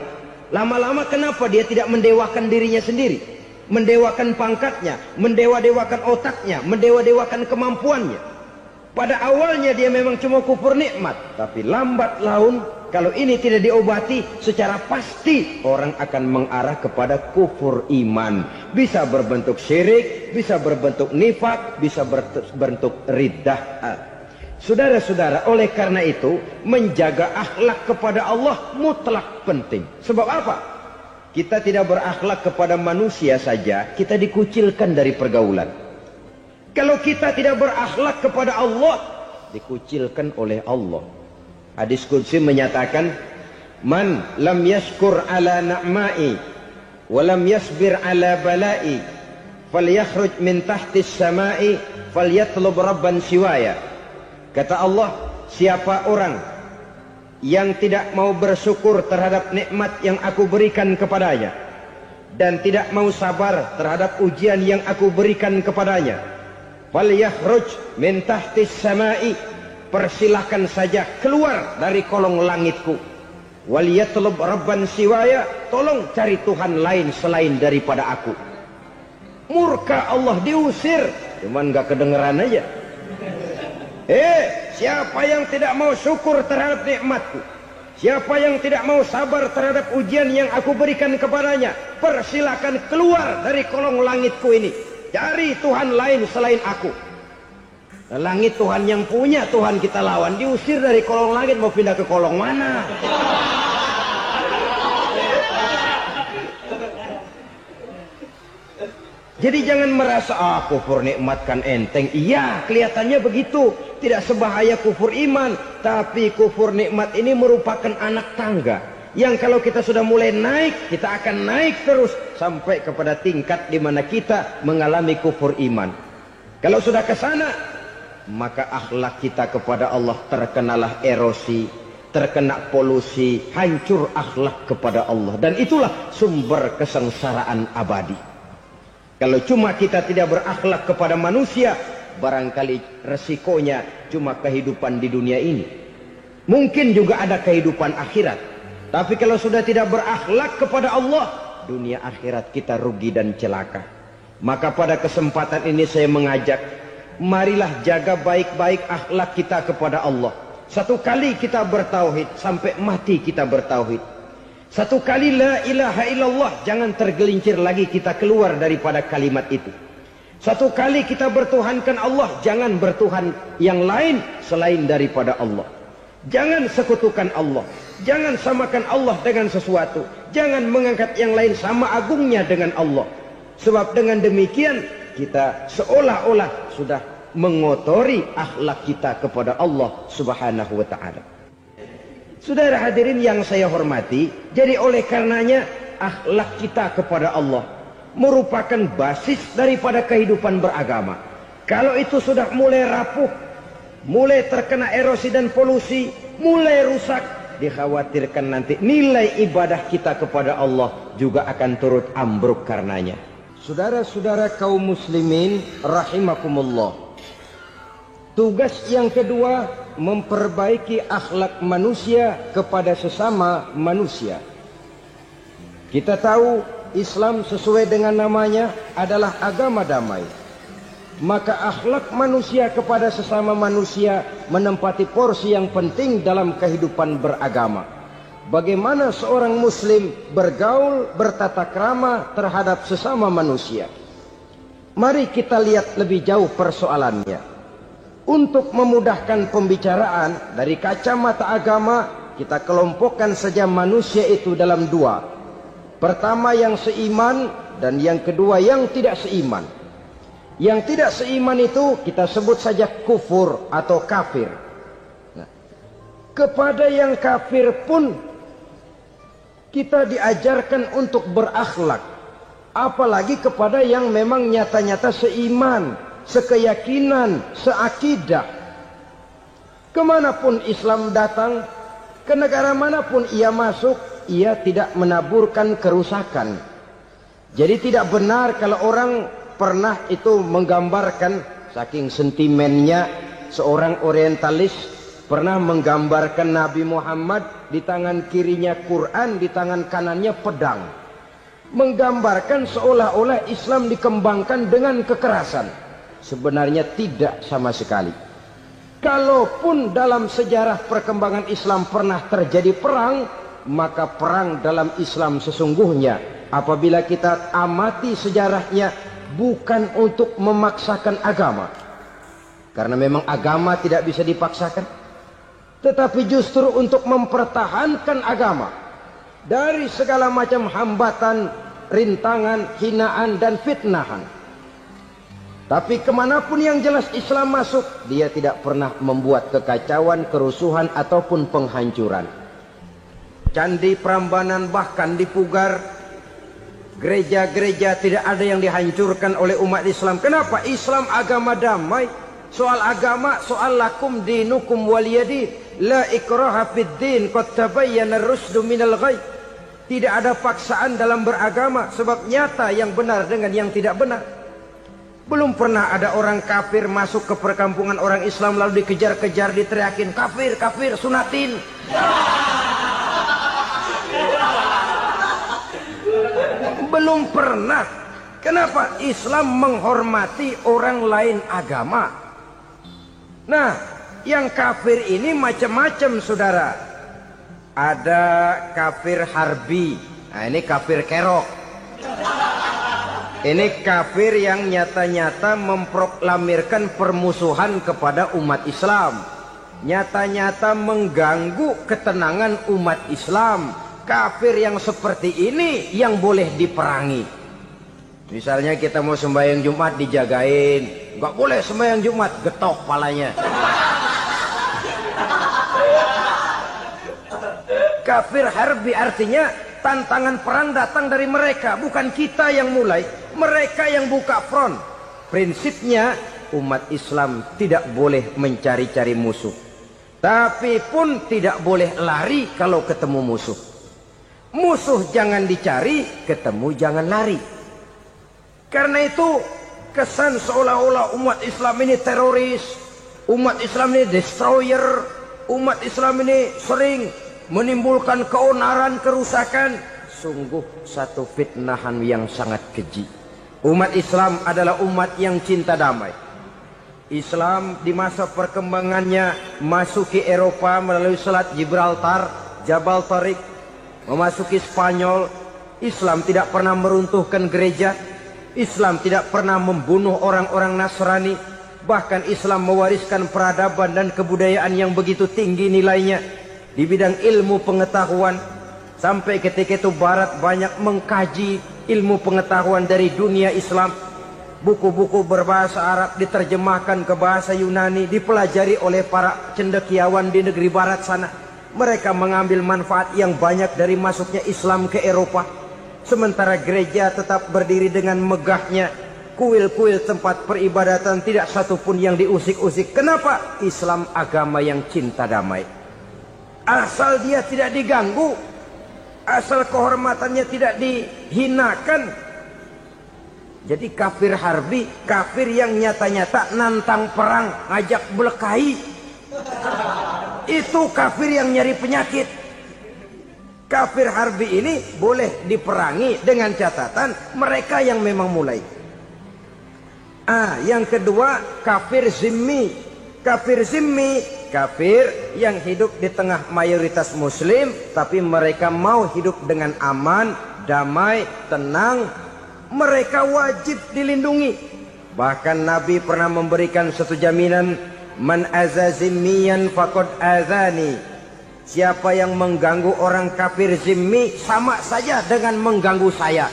lama-lama kenapa dia tidak mendewakan dirinya sendiri? Mendewakan pangkatnya, mendewa-dewakan otaknya, mendewa-dewakan kemampuannya. Pada awalnya dia memang cuma kufur nikmat, tapi lambat laun kalau ini tidak diobati secara pasti orang akan mengarah kepada kufur iman. Bisa berbentuk syirik, bisa berbentuk nifak, bisa berbentuk riddah. Saudara-saudara, oleh karena itu menjaga akhlak kepada Allah mutlak penting. Sebab apa? Kita tidak berakhlak kepada manusia saja, kita dikucilkan dari pergaulan. Kalau kita tidak berakhlak kepada Allah, dikucilkan oleh Allah. Hadis qudsi menyatakan, man lam yashkur ala na'mai wa lam yasbir ala balai falyakhruj min tahtis samai falyatlub rabban siwaya. Kata Allah, siapa orang yang tidak mau bersyukur terhadap nikmat yang aku berikan kepadanya dan tidak mau sabar terhadap ujian yang aku berikan kepadanya, falyakhruj min tahtis samai, persilahkan saja keluar dari kolong langitku, waliyatlub rabban siwaya, tolong cari Tuhan lain selain daripada aku. Murka Allah, diusir, cuman gak kedengeran aja. Siapa yang tidak mau syukur terhadap nikmatku, siapa yang tidak mau sabar terhadap ujian yang aku berikan kepadanya, persilahkan keluar dari kolong langitku ini, cari Tuhan lain selain aku. Langit Tuhan yang punya, Tuhan kita lawan, diusir dari kolong langit, mau pindah ke kolong mana? Jadi jangan merasa kufur nikmat kan enteng. Iya, kelihatannya begitu, tidak sebahaya kufur iman. Tapi kufur nikmat ini merupakan anak tangga yang kalau kita sudah mulai naik, kita akan naik terus sampai kepada tingkat di mana kita mengalami kufur iman. Kalau sudah ke sana, maka akhlak kita kepada Allah terkenalah erosi, terkena polusi, hancur akhlak kepada Allah, dan itulah sumber kesengsaraan abadi. Kalau cuma kita tidak berakhlak kepada manusia, barangkali resikonya cuma kehidupan di dunia ini. Mungkin juga ada kehidupan akhirat. Tapi kalau sudah tidak berakhlak kepada Allah, dunia akhirat kita rugi dan celaka. Maka pada kesempatan ini saya mengajak, marilah jaga baik-baik akhlak kita kepada Allah. Satu kali kita bertauhid, sampai mati kita bertauhid. Satu kali la ilaha illallah, jangan tergelincir lagi kita keluar daripada kalimat itu. Satu kali kita bertuhankan Allah, jangan bertuhan yang lain selain daripada Allah. Jangan sekutukan Allah, jangan samakan Allah dengan sesuatu, jangan mengangkat yang lain sama agungnya dengan Allah. Sebab dengan demikian kita seolah-olah sudah mengotori akhlak kita kepada Allah Subhanahu wa ta'ala. Saudara hadirin yang saya hormati, jadi oleh karenanya akhlak kita kepada Allah merupakan basis daripada kehidupan beragama. Kalau itu sudah mulai rapuh, mulai terkena erosi dan polusi, mulai rusak, dikhawatirkan nanti nilai ibadah kita kepada Allah juga akan turut ambruk karenanya. Saudara-saudara kaum muslimin rahimakumullah, tugas yang kedua, memperbaiki akhlak manusia kepada sesama manusia. Kita tahu Islam sesuai dengan namanya adalah agama damai. Maka akhlak manusia kepada sesama manusia menempati porsi yang penting dalam kehidupan beragama. Bagaimana seorang muslim bergaul, bertata krama terhadap sesama manusia. Mari kita lihat lebih jauh persoalannya. Untuk memudahkan pembicaraan dari kacamata agama, kita kelompokkan saja manusia itu dalam dua. Pertama yang seiman dan yang kedua yang tidak seiman. Yang tidak seiman itu kita sebut saja kufur atau kafir. Nah, kepada yang kafir pun kita diajarkan untuk berakhlak. Apalagi kepada yang memang nyata-nyata seiman, sekeyakinan, seakidah. Kemanapun Islam datang, ke negara manapun ia masuk, ia tidak menaburkan kerusakan. Jadi tidak benar kalau orang pernah itu menggambarkan, saking sentimennya seorang orientalis pernah menggambarkan Nabi Muhammad di tangan kirinya Quran, di tangan kanannya pedang. Menggambarkan seolah-olah Islam dikembangkan dengan kekerasan. Sebenarnya tidak sama sekali. Kalaupun dalam sejarah perkembangan Islam pernah terjadi perang, maka perang dalam Islam sesungguhnya, apabila kita amati sejarahnya, bukan untuk memaksakan agama. Karena memang agama tidak bisa dipaksakan. Tetapi justru untuk mempertahankan agama dari segala macam hambatan, rintangan, hinaan, dan fitnahan. Tapi kemanapun yang jelas Islam masuk, dia tidak pernah membuat kekacauan, kerusuhan, ataupun penghancuran. Candi Prambanan bahkan dipugar, Gereja-gereja tidak ada yang dihancurkan oleh umat Islam. Kenapa? Islam agama damai. Soal agama, soal lakum dinukum waliyadin. La ikraha fid din, qad tabayyana ar-rusdu minal ghayy. Tidak ada paksaan dalam beragama, sebab nyata yang benar dengan yang tidak benar. Belum pernah ada orang kafir masuk ke perkampungan orang Islam lalu dikejar-kejar, diteriakin kafir, kafir, sunatin. Belum pernah. Kenapa? Islam menghormati orang lain agama. Nah, yang kafir ini macam-macam, saudara. Ada kafir harbi. Nah, ini kafir kerok. Ini kafir yang nyata-nyata memproklamirkan permusuhan kepada umat Islam. Nyata-nyata mengganggu ketenangan umat Islam. Kafir yang seperti ini yang boleh diperangi. Misalnya kita mau sembahyang Jumat dijagain. Nggak boleh sembahyang Jumat, getok palanya. Kafir harbi artinya tantangan perang datang dari mereka, bukan kita yang mulai. Mereka yang buka front. Prinsipnya umat Islam tidak boleh mencari-cari musuh, tapi pun tidak boleh lari kalau ketemu musuh. Musuh jangan dicari, ketemu jangan lari. Karena itu kesan seolah-olah umat Islam ini teroris, umat Islam ini destroyer, umat Islam ini sering menimbulkan keonaran, kerusakan. Sungguh satu fitnahan yang sangat keji. Umat Islam adalah umat yang cinta damai. Islam di masa perkembangannya masuki Eropa melalui Selat Gibraltar, Jabal Tariq, memasuki Spanyol. Islam tidak pernah meruntuhkan gereja. Islam tidak pernah membunuh orang-orang Nasrani. Bahkan Islam mewariskan peradaban dan kebudayaan yang begitu tinggi nilainya di bidang ilmu pengetahuan. Sampai ketika itu Barat banyak mengkaji ilmu pengetahuan dari dunia Islam. Buku-buku berbahasa Arab diterjemahkan ke bahasa Yunani, dipelajari oleh para cendekiawan di negeri Barat sana. Mereka mengambil manfaat yang banyak dari masuknya Islam ke Eropa. Sementara gereja tetap berdiri dengan megahnya. Kuil-kuil tempat peribadatan tidak satupun yang diusik-usik. Kenapa? Islam agama yang cinta damai. Asal dia tidak diganggu, asal kehormatannya tidak dihinakan. Jadi kafir harbi, kafir yang nyata-nyata nantang perang, ngajak berkelahi. Itu kafir yang nyari penyakit. Kafir harbi ini boleh diperangi dengan catatan mereka yang memang mulai. Yang kedua kafir zimmi. Kafir zimmi, kafir yang hidup di tengah mayoritas muslim, tapi mereka mau hidup dengan aman, damai, tenang. Mereka wajib dilindungi. Bahkan Nabi pernah memberikan satu jaminan, man aza zimmiyan faqad azani. Siapa yang mengganggu orang kafir zimmi sama saja dengan mengganggu saya.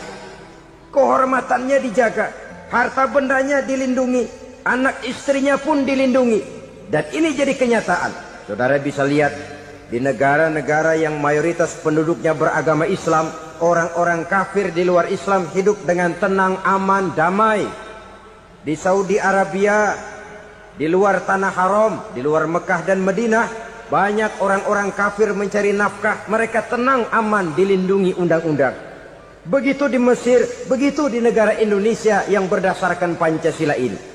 Kehormatannya dijaga, harta bendanya dilindungi, anak istrinya pun dilindungi. Dan ini jadi kenyataan. Saudara bisa lihat di negara-negara yang mayoritas penduduknya beragama Islam, orang-orang kafir di luar Islam hidup dengan tenang, aman, damai. Di Saudi Arabia, di luar tanah haram, di luar Mekah dan Madinah, banyak orang-orang kafir mencari nafkah. Mereka tenang, aman, dilindungi undang-undang. Begitu di Mesir, begitu di negara Indonesia yang berdasarkan Pancasila ini.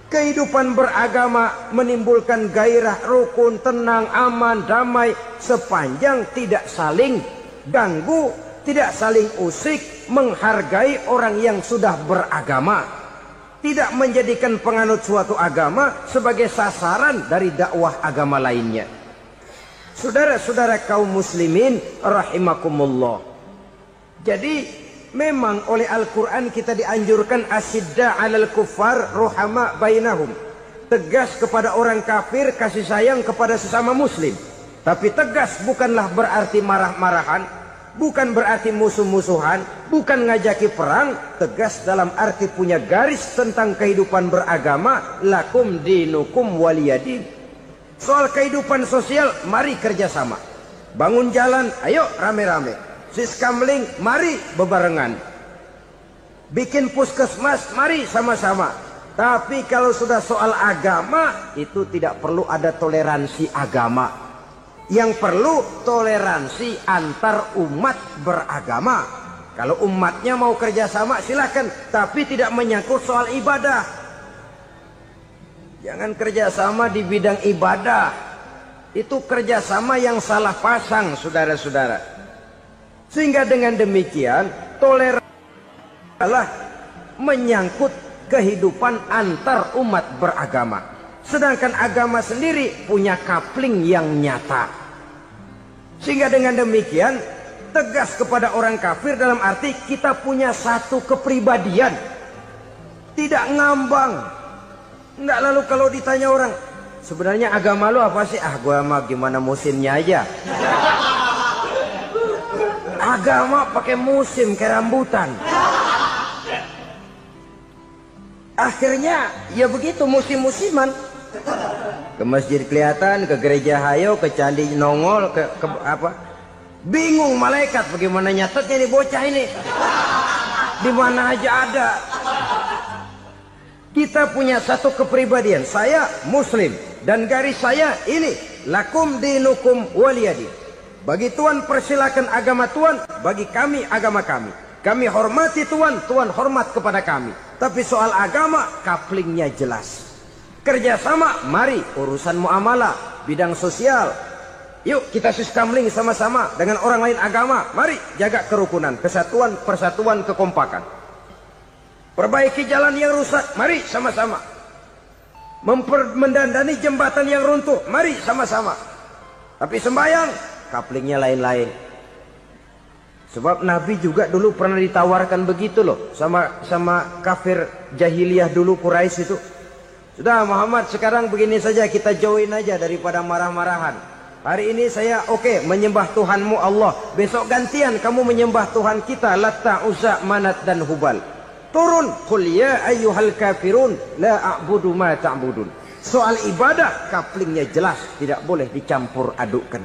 Kehidupan beragama menimbulkan gairah, rukun, tenang, aman, damai, sepanjang tidak saling ganggu, tidak saling usik, menghargai orang yang sudah beragama, tidak menjadikan penganut suatu agama sebagai sasaran dari dakwah agama lainnya. Saudara-saudara kaum muslimin rahimakumullah. Jadi memang oleh Al-Quran kita dianjurkan asyidda 'alal kuffar ruhama bainahum. Tegas kepada orang kafir, kasih sayang kepada sesama muslim. Tapi tegas bukanlah berarti marah-marahan, bukan berarti musuh-musuhan, bukan ngajaki perang. Tegas dalam arti punya garis tentang kehidupan beragama, lakum dinukum waliyadin. Soal kehidupan sosial, mari kerjasama. Bangun jalan, ayo rame-rame. Siskamling, mari bebarengan. bikin puskesmas, mari sama-sama. Tapi kalau sudah soal agama, itu tidak perlu ada toleransi agama. Yang perlu toleransi antar umat beragama. Kalau umatnya mau kerjasama silakan, tapi tidak menyangkut soal ibadah. Jangan kerjasama di bidang ibadah. Itu kerjasama yang salah pasang, saudara-saudara. Sehingga dengan demikian toleransi adalah menyangkut kehidupan antar umat beragama. Sedangkan agama sendiri punya coupling yang nyata. Sehingga dengan demikian tegas kepada orang kafir dalam arti kita punya satu kepribadian. Tidak ngambang. Enggak, lalu kalau ditanya orang, sebenarnya agama lu apa sih? Ah, gua mah gimana musimnya aja. Agama pakai musim kayak rambutan. Akhirnya ya begitu, musim-musiman. Ke masjid kelihatan, ke gereja hayo, ke candi nongol, ke apa? Bingung malaikat bagaimana nyatetnya nih bocah ini. Di mana aja ada. Kita punya satu kepribadian. Saya Muslim dan garis saya ini, lakum dinukum waliyadin. Bagi Tuhan persilakan agama Tuhan, bagi kami agama kami. Kami hormati Tuhan, Tuhan hormat kepada kami. Tapi soal agama, couplingnya jelas. Kerjasama, mari urusan muamalah, bidang sosial. Yuk kita sistemling sama-sama dengan orang lain agama. Mari jaga kerukunan, kesatuan, persatuan, kekompakan. Perbaiki jalan yang rusak, mari sama-sama. Mendandani jembatan yang runtuh, mari sama-sama. Tapi sembahyang, couplingnya lain-lain. Sebab Nabi juga dulu pernah ditawarkan begitu loh sama kafir jahiliyah dulu, Quraisy itu. Sudah Muhammad, sekarang begini saja, kita join aja daripada marah-marahan. Hari ini saya oke, menyembah Tuhanmu Allah. Besok gantian kamu menyembah Tuhan kita, Latta, Uzza, Manat dan Hubal. Turun, qul ya ayyuhal kafirun la a'budu ma ta'budun. Soal ibadah couplingnya jelas, tidak boleh dicampur adukkan.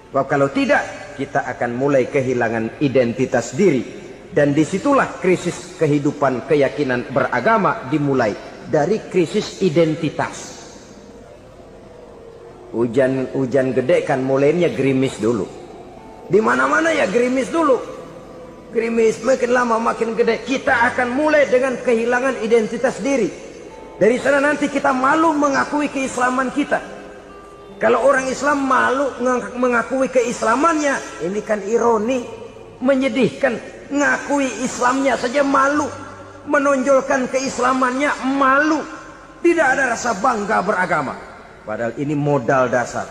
Sebab kalau tidak, kita akan mulai kehilangan identitas diri. Dan disitulah krisis kehidupan keyakinan beragama dimulai. Dari krisis identitas. Hujan gede kan mulainya gerimis dulu. Di mana-mana ya gerimis dulu. Gerimis makin lama makin gede. Kita akan mulai dengan kehilangan identitas diri. Dari sana nanti kita malu mengakui keislaman kita. Kalau orang Islam malu mengakui keislamannya, ini kan ironi, menyedihkan. Ngakui Islamnya saja malu, menonjolkan keislamannya malu. Tidak ada rasa bangga beragama. Padahal ini modal dasar.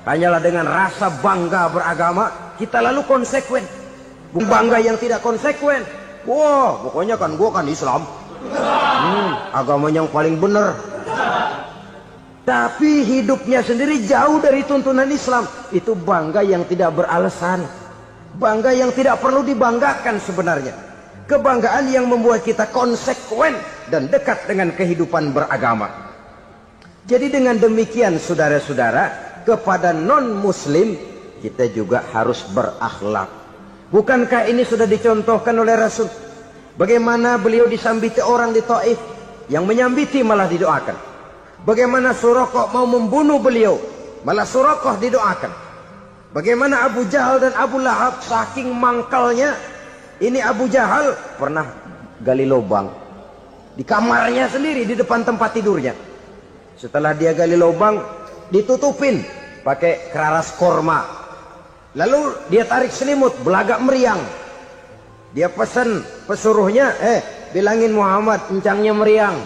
Hanyalah dengan rasa bangga beragama, kita lalu konsekuen. Bangga yang tidak konsekuen. Wah, pokoknya kan gua kan Islam. Agama yang paling benar. Tapi hidupnya sendiri jauh dari tuntunan Islam. Itu bangga yang tidak beralasan. Bangga yang tidak perlu dibanggakan sebenarnya. Kebanggaan yang membuat kita konsekuen dan dekat dengan kehidupan beragama. Jadi dengan demikian saudara-saudara, kepada non-muslim kita juga harus berakhlak. Bukankah ini sudah dicontohkan oleh Rasul? Bagaimana beliau disambiti orang di Taif, yang menyambiti malah didoakan. Bagaimana Suraqah mau membunuh beliau, malah Suraqah didoakan. Bagaimana Abu Jahal dan Abu Lahab saking mangkalnya. Ini Abu Jahal pernah gali lubang di kamarnya sendiri, di depan tempat tidurnya. Setelah dia gali lubang, ditutupin pakai keraras korma. Lalu dia tarik selimut, belagak meriang. Dia pesan pesuruhnya, bilangin Muhammad encangnya meriang.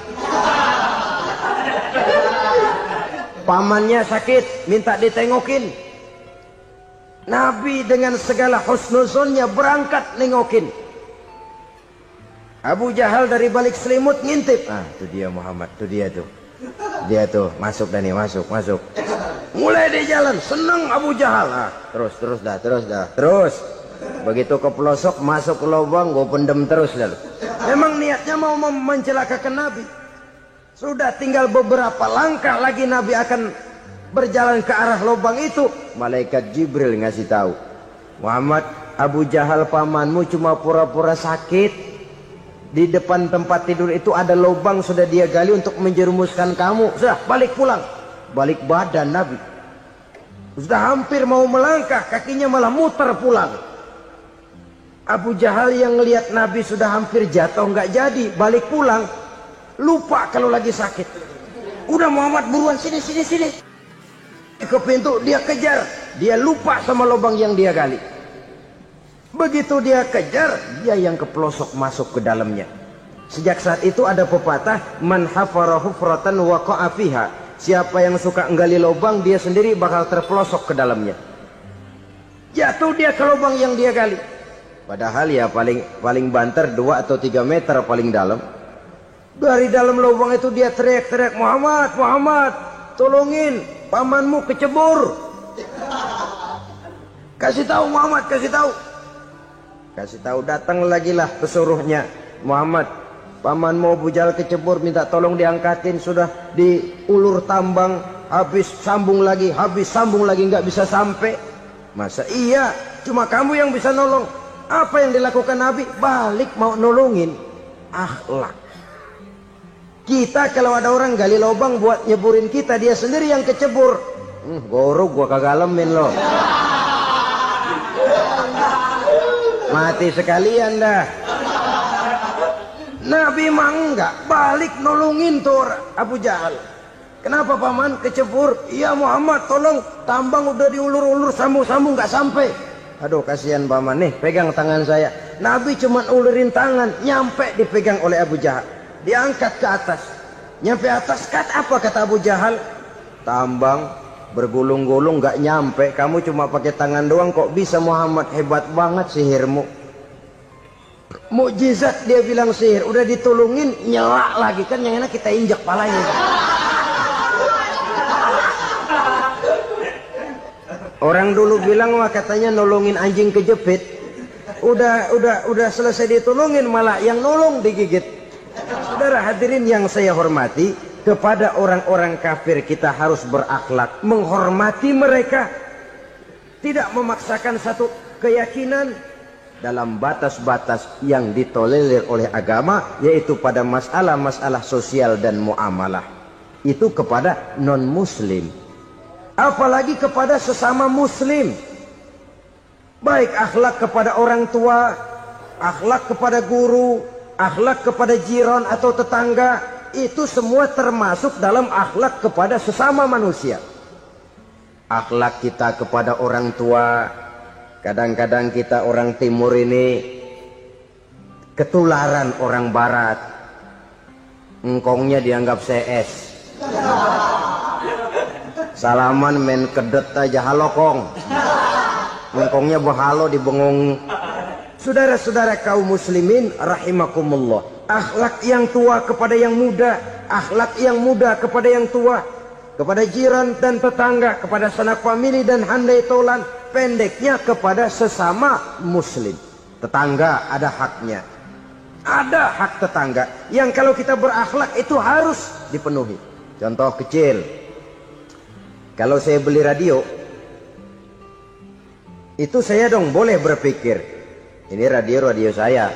Pamannya sakit, minta ditengokin. Nabi dengan segala husnuzonnya berangkat nengokin. Abu Jahal dari balik selimut ngintip. Ah, itu dia Muhammad, itu dia tuh. Dia tuh, masuk dah nih, masuk. Mulai di jalan, senang Abu Jahal. Ah, terus dah. Begitu ke pelosok, masuk ke lubang, gue pendem terus lalu. Memang niatnya mau mencelakakan Nabi. Sudah tinggal beberapa langkah lagi Nabi akan berjalan ke arah lubang itu. Malaikat Jibril ngasih tahu, Muhammad, Abu Jahal pamanmu cuma pura-pura sakit. Di depan tempat tidur itu ada lubang sudah dia gali untuk menjerumuskan kamu. Sudah, balik pulang. Balik badan Nabi. Sudah hampir mau melangkah, kakinya malah muter pulang. Abu Jahal yang ngelihat Nabi sudah hampir jatuh nggak jadi, balik pulang. Lupa kalau lagi sakit. Udah Muhammad buruan sini. Ke pintu dia kejar. Dia lupa sama lubang yang dia gali. Begitu dia kejar, dia yang kepelosok masuk ke dalamnya. Sejak saat itu ada pepatah, man hafara hufratan waqa'a fiha. Siapa yang suka nggali lubang, dia sendiri bakal terpelosok ke dalamnya. Jatuh dia ke lubang yang dia gali. Padahal ya paling banter 2 atau 3 meter paling dalam. Dari dalam lubang itu dia teriak-teriak, Muhammad, tolongin, pamanmu kecebur. Kasih tahu Muhammad, kasih tahu, datang lagi lah pesuruhnya. Muhammad, pamanmu Abu Jahal kecebur, minta tolong diangkatin. Sudah diulur tambang, habis sambung lagi, nggak bisa sampai. Masa iya, cuma kamu yang bisa nolong. Apa yang dilakukan Nabi? Balik mau nolongin. Akhlak. Kita kalau ada orang gali lubang buat nyeburin kita, dia sendiri yang kecebur. Gorok gua kagalemin loh. Mati sekalian dah. Nabi mah enggak, balik nolongin tuh Abu Jahal. Kenapa paman kecebur? Iya Muhammad, tolong, tambang udah diulur-ulur, sambung-sambung nggak sampai. Aduh kasihan paman, nih pegang tangan saya. Nabi cuma ulurin tangan, nyampe dipegang oleh Abu Jahal. Diangkat ke atas. Nyampe atas, apa kata Abu Jahal? Tambang bergulung-gulung nggak nyampe, kamu cuma pakai tangan doang kok bisa Muhammad, hebat banget sihirmu. Mukjizat dia bilang sihir, udah ditolongin nyelak lagi, kan yang enak kita injak palanya. Orang dulu bilang wah katanya nolongin anjing kejepit. Udah selesai ditolongin malah yang nolong digigit. Saudara hadirin yang saya hormati, kepada orang-orang kafir kita harus berakhlak, menghormati mereka, tidak memaksakan satu keyakinan dalam batas-batas yang ditolerir oleh agama, yaitu pada masalah-masalah sosial dan muamalah. Itu kepada non-muslim, apalagi kepada sesama muslim. Baik akhlak kepada orang tua, akhlak kepada guru, akhlak kepada jiran atau tetangga, itu semua termasuk dalam akhlak kepada sesama manusia. Akhlak kita kepada orang tua, kadang-kadang kita orang timur ini ketularan orang barat. Engkongnya dianggap CS. Salaman main kedet aja, halo kong. Engkongnya berhalo di bengong. Saudara-saudara kaum muslimin rahimakumullah, akhlak yang tua kepada yang muda, akhlak yang muda kepada yang tua, kepada jiran dan tetangga, kepada sanak famili dan handai tolan, pendeknya kepada sesama muslim. Tetangga ada haknya, ada hak tetangga yang kalau kita berakhlak itu harus dipenuhi. Contoh kecil, kalau saya beli radio, itu saya dong boleh berpikir, ini radio saya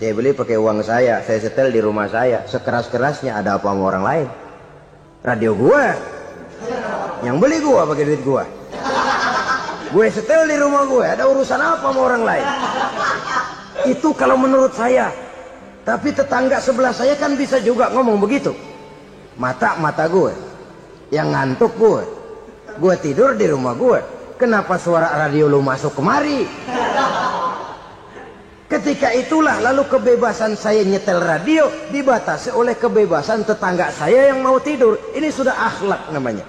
beli pakai uang saya setel di rumah saya, sekeras-kerasnya ada apa sama orang lain? Radio gua, yang beli gua pakai duit gua, gue setel di rumah gue, ada urusan apa sama orang lain? Itu kalau menurut saya. Tapi tetangga sebelah saya kan bisa juga ngomong begitu. Mata gue yang ngantuk, gue tidur di rumah gue, kenapa suara radio lu masuk kemari? Ketika itulah lalu kebebasan saya nyetel radio dibatasi oleh kebebasan tetangga saya yang mau tidur. Ini sudah akhlak namanya.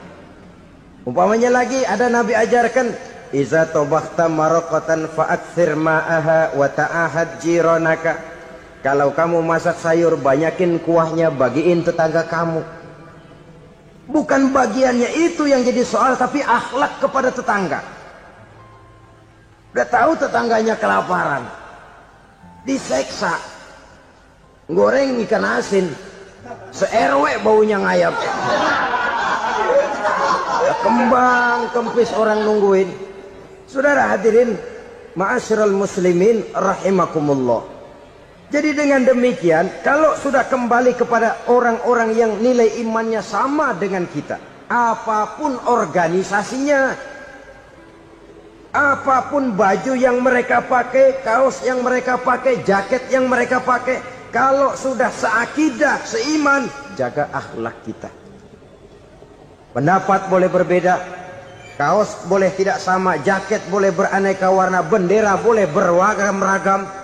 Umpamanya lagi ada Nabi ajarkan, iza tobakhta maraqatan fa'akthir ma'aha wa ta'ahad jiranaka. Kalau kamu masak sayur, banyakin kuahnya, bagiin tetangga kamu. Bukan bagiannya itu yang jadi soal, tapi akhlak kepada tetangga. Udah tahu tetangganya kelaparan, diseksa, goreng ikan asin, se-RW baunya ngayap, kembang kempis orang nungguin. Saudara hadirin ma'asyiral muslimin rahimakumullah, Jadi dengan demikian, kalau sudah kembali kepada orang-orang yang nilai imannya sama dengan kita, apapun organisasinya, apapun baju yang mereka pakai, kaos yang mereka pakai, jaket yang mereka pakai, kalau sudah seakidah, seiman, jaga akhlak kita. Pendapat boleh berbeda, kaos boleh tidak sama, jaket boleh beraneka warna, bendera boleh beragam-ragam,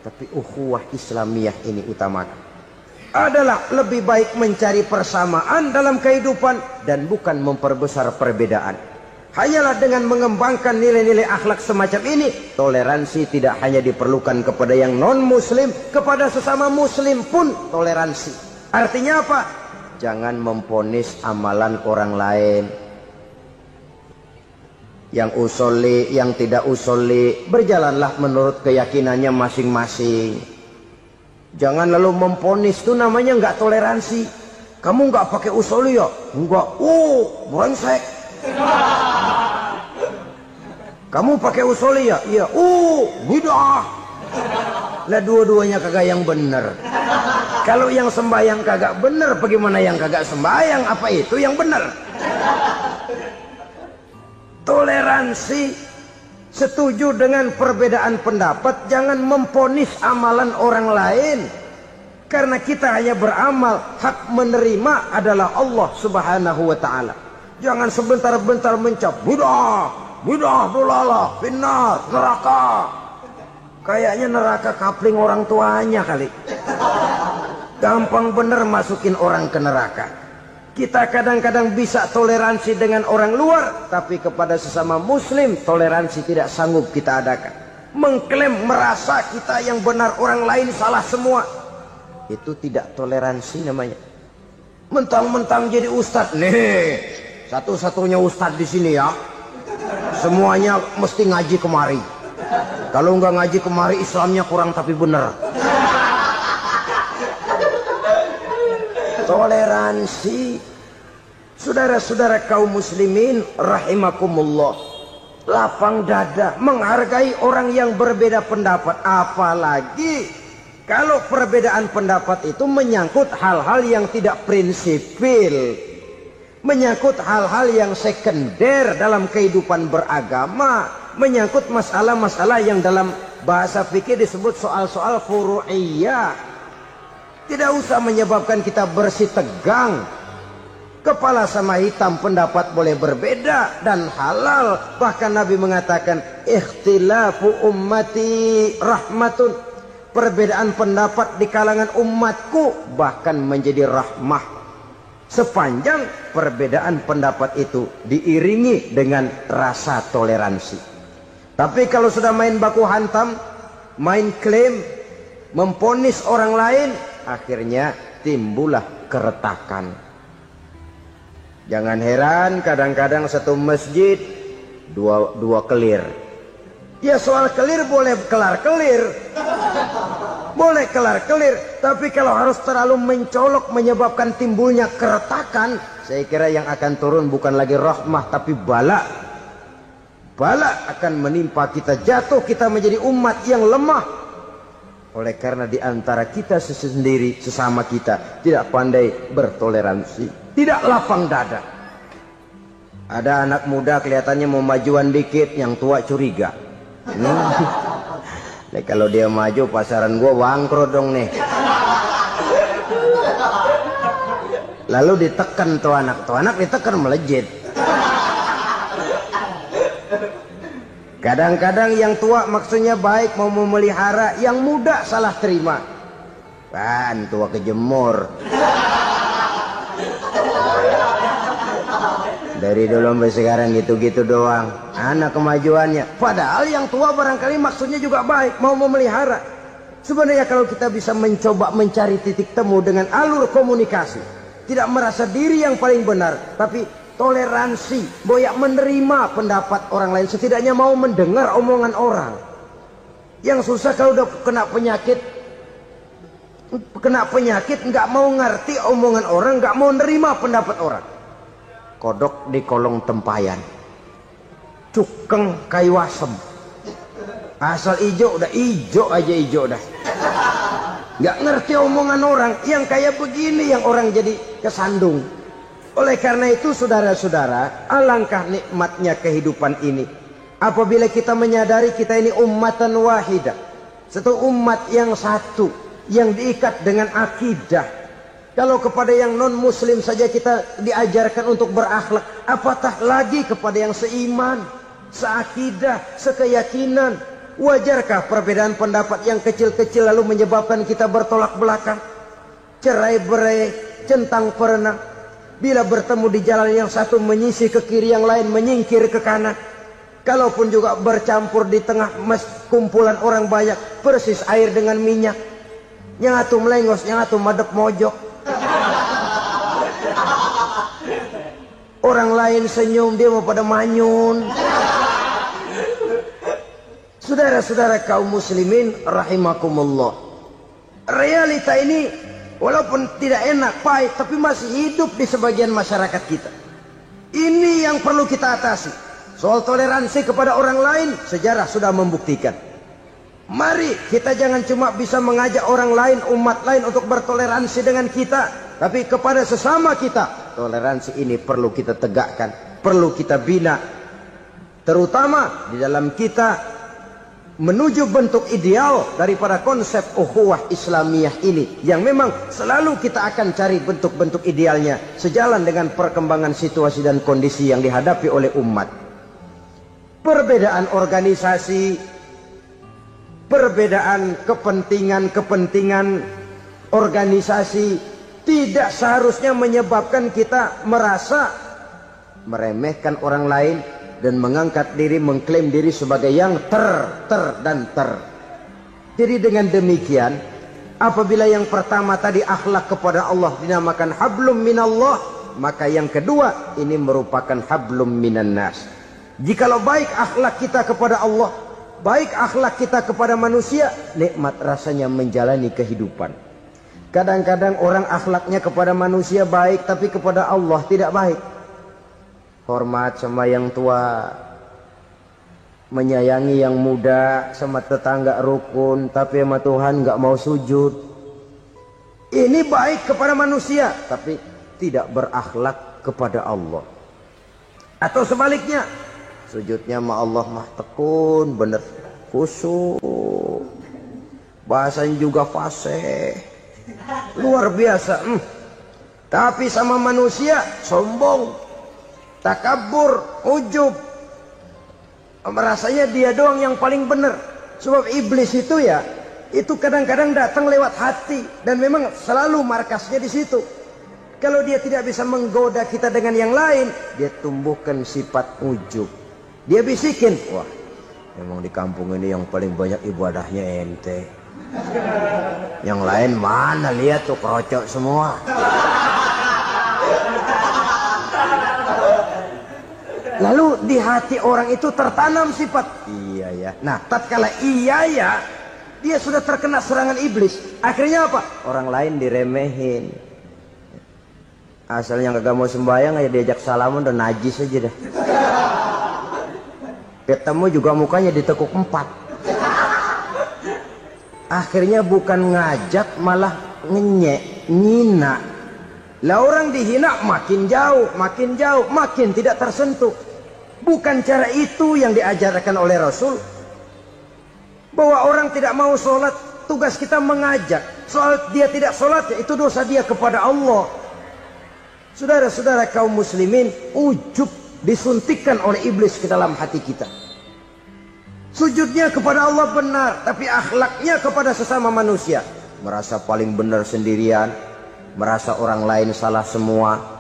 tapi ukhuwah Islamiyah ini utamakan. Adalah lebih baik mencari persamaan dalam kehidupan dan bukan memperbesar perbedaan. Hanyalah dengan mengembangkan nilai-nilai akhlak semacam ini, toleransi tidak hanya diperlukan kepada yang non-muslim, kepada sesama muslim pun toleransi. Artinya apa? Jangan memponis amalan orang lain. Yang usoli, yang tidak usoli, berjalanlah menurut keyakinannya masing-masing. Jangan lalu memponis, itu namanya nggak toleransi. Kamu nggak pakai usoli ya? Enggak. Brengsek. Kamu pakai usoli ya? Iya. Bid'ah. Lah dua-duanya kagak yang bener. Kalau yang sembahyang kagak bener, bagaimana yang kagak sembahyang? Apa itu yang bener? Toleransi, setuju dengan perbedaan pendapat, jangan memponis amalan orang lain. Karena kita hanya beramal, hak menerima adalah Allah Subhanahu wa ta'ala. Jangan sebentar-bentar mencap bid'ah, dolalah, finnar, neraka. Kayaknya neraka kapling orang tuanya kali. Gampang bener masukin orang ke neraka. Kita kadang-kadang bisa toleransi dengan orang luar, tapi kepada sesama muslim toleransi tidak sanggup kita adakan. Mengklaim merasa kita yang benar, orang lain salah semua, itu tidak toleransi namanya. Mentang-mentang jadi ustadz, nih satu-satunya ustadz di sini ya, semuanya mesti ngaji kemari. Kalau nggak ngaji kemari Islamnya kurang tapi benar. Toleransi. Saudara-saudara kaum muslimin rahimakumullah, lapang dada menghargai orang yang berbeda pendapat, apalagi kalau perbedaan pendapat itu menyangkut hal-hal yang tidak prinsipil, menyangkut hal-hal yang sekunder dalam kehidupan beragama, menyangkut masalah-masalah yang dalam bahasa fikih disebut soal-soal furu'iyah. Tidak usah menyebabkan kita bersih tegang. Kepala sama hitam pendapat boleh berbeda dan halal. Bahkan Nabi mengatakan ikhtilafu ummati rahmatun. Perbedaan pendapat di kalangan umatku bahkan menjadi rahmah, sepanjang perbedaan pendapat itu diiringi dengan rasa toleransi. Tapi kalau sudah main baku hantam, main klaim, memponis orang lain, akhirnya timbullah keretakan. Jangan heran kadang-kadang satu masjid dua kelir. Ya soal kelir boleh kelar-kelir, boleh kelar-kelir, tapi kalau harus terlalu mencolok menyebabkan timbulnya keretakan, saya kira yang akan turun bukan lagi rahmah tapi bala. Bala akan menimpa kita, jatuh kita menjadi umat yang lemah. Oleh karena di antara kita sendiri, sesama kita tidak pandai bertoleransi, tidak lapang dada. Ada anak muda kelihatannya mau majuan dikit, yang tua curiga. Kalau dia maju pasaran gua bangkrut dong nih. Lalu ditekan tuh anak ditekan melejit. Kadang-kadang yang tua maksudnya baik, mau memelihara, yang muda salah terima. Kan tua kejemur. Dari dulu sampai sekarang gitu-gitu doang. Anak kemajuannya. Padahal yang tua barangkali maksudnya juga baik, mau memelihara. Sebenarnya kalau kita bisa mencoba mencari titik temu dengan alur komunikasi, tidak merasa diri yang paling benar, tapi toleransi, boyak menerima pendapat orang lain, setidaknya mau mendengar omongan orang. Yang susah kalau udah kena penyakit, nggak mau ngerti omongan orang, nggak mau nerima pendapat orang. Kodok di kolong tempayan, cukeng kayu asem, asal ijo udah ijo aja ijo dah. Nggak ngerti omongan orang. Yang kayak begini yang orang jadi kesandung. Oleh karena itu saudara-saudara, alangkah nikmatnya kehidupan ini. Apabila kita menyadari kita ini ummatan wahidah. Satu umat yang satu. Yang diikat dengan akidah. Kalau kepada yang non muslim saja kita diajarkan untuk berakhlak. Apatah lagi kepada yang seiman, seakidah, sekeyakinan. Wajarkah perbedaan pendapat yang kecil-kecil lalu menyebabkan kita bertolak belakang? Cerai-berai, centang perenang. Bila bertemu di jalan yang satu menyisi ke kiri, yang lain menyingkir ke kanan. Kalaupun juga bercampur di tengah kumpulan orang banyak, persis air dengan minyak. Yang atu melengos, yang atu madep mojok. Orang lain senyum, dia mau pada manyun. Saudara-saudara kaum muslimin rahimakumullah. Realita ini walaupun tidak enak, pahit, tapi masih hidup di sebagian masyarakat kita. Ini yang perlu kita atasi. Soal toleransi kepada orang lain, sejarah sudah membuktikan. Mari kita jangan cuma bisa mengajak orang lain, umat lain untuk bertoleransi dengan kita, tapi kepada sesama kita. Toleransi ini perlu kita tegakkan, perlu kita bina. Terutama di dalam kita menuju bentuk ideal daripada konsep ukhuwah Islamiyah ini, yang memang selalu kita akan cari bentuk-bentuk idealnya sejalan dengan perkembangan situasi dan kondisi yang dihadapi oleh umat. Perbedaan organisasi, perbedaan kepentingan organisasi tidak seharusnya menyebabkan kita merasa meremehkan orang lain dan mengangkat diri, mengklaim diri sebagai yang ter. Jadi dengan demikian, apabila yang pertama tadi akhlak kepada Allah dinamakan hablum minallah, maka yang kedua ini merupakan hablum minan nas. Jikalau baik akhlak kita kepada Allah, baik akhlak kita kepada manusia, nikmat rasanya menjalani kehidupan. Kadang-kadang orang akhlaknya kepada manusia baik, tapi kepada Allah tidak baik. Hormat sama yang tua, menyayangi yang muda, sama tetangga rukun, tapi sama Tuhan nggak mau sujud. Ini baik kepada manusia, tapi tidak berakhlak kepada Allah. Atau sebaliknya, sujudnya sama Allah mah tekun, bener khusyuk, bahasanya juga fasih, luar biasa. Tapi sama manusia sombong, takabur, ujub, merasanya dia doang yang paling benar. Sebab iblis itu ya, itu kadang-kadang datang lewat hati, dan memang selalu markasnya di situ. Kalau dia tidak bisa menggoda kita dengan yang lain, dia tumbuhkan sifat ujub. Dia bisikin, wah, memang di kampung ini yang paling banyak ibadahnya ente. Yang lain mana, lihat tuh kerocok semua. Lalu di hati orang itu tertanam sifat iya ya. Nah, tatkala iya ya, dia sudah terkena serangan iblis. Akhirnya apa? Orang lain diremehin. Asalnya kagak mau sembahyang aja diajak salaman udah najis aja dah. Ketemu juga mukanya ditekuk 4. Akhirnya bukan ngajak malah ngenyek, nyina. Lah orang dihina makin jauh, makin tidak tersentuh. Bukan cara itu yang diajarkan oleh Rasul. Bahwa orang tidak mau sholat, tugas kita mengajak. Soal dia tidak sholat, ya itu dosa dia kepada Allah. Saudara-saudara kaum muslimin, ujub disuntikkan oleh iblis ke dalam hati kita. Sujudnya kepada Allah benar, tapi akhlaknya kepada sesama manusia merasa paling benar sendirian, merasa orang lain salah semua.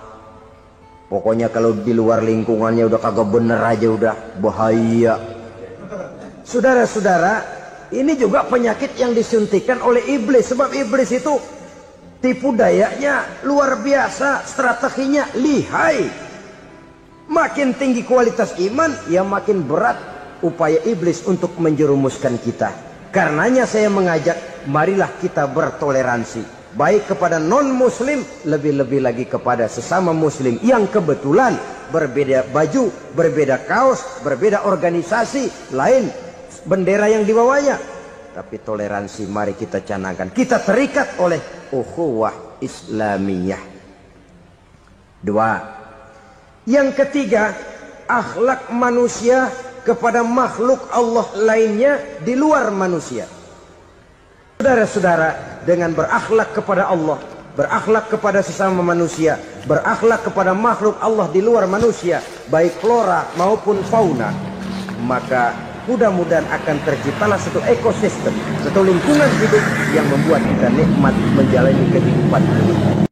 Pokoknya kalau di luar lingkungannya udah kagak bener aja udah bahaya. Saudara-saudara, ini juga penyakit yang disuntikan oleh iblis. Sebab iblis itu tipu dayanya luar biasa, strateginya lihai. Makin tinggi kualitas iman, ya makin berat upaya iblis untuk menjerumuskan kita. Karenanya saya mengajak, marilah kita bertoleransi. Baik kepada non-muslim, lebih-lebih lagi kepada sesama muslim yang kebetulan berbeda baju, berbeda kaos, berbeda organisasi, lain bendera yang dibawanya. tapi toleransi mari kita canangkan. Kita terikat oleh ukhuwah Islamiyah. 2. Yang ketiga, akhlak manusia kepada makhluk Allah lainnya di luar manusia. Saudara-saudara, dengan berakhlak kepada Allah, berakhlak kepada sesama manusia, berakhlak kepada makhluk Allah di luar manusia, baik flora maupun fauna, maka mudah-mudahan akan terciptalah satu ekosistem, satu lingkungan hidup yang membuat kita nikmat menjalani kehidupan ini.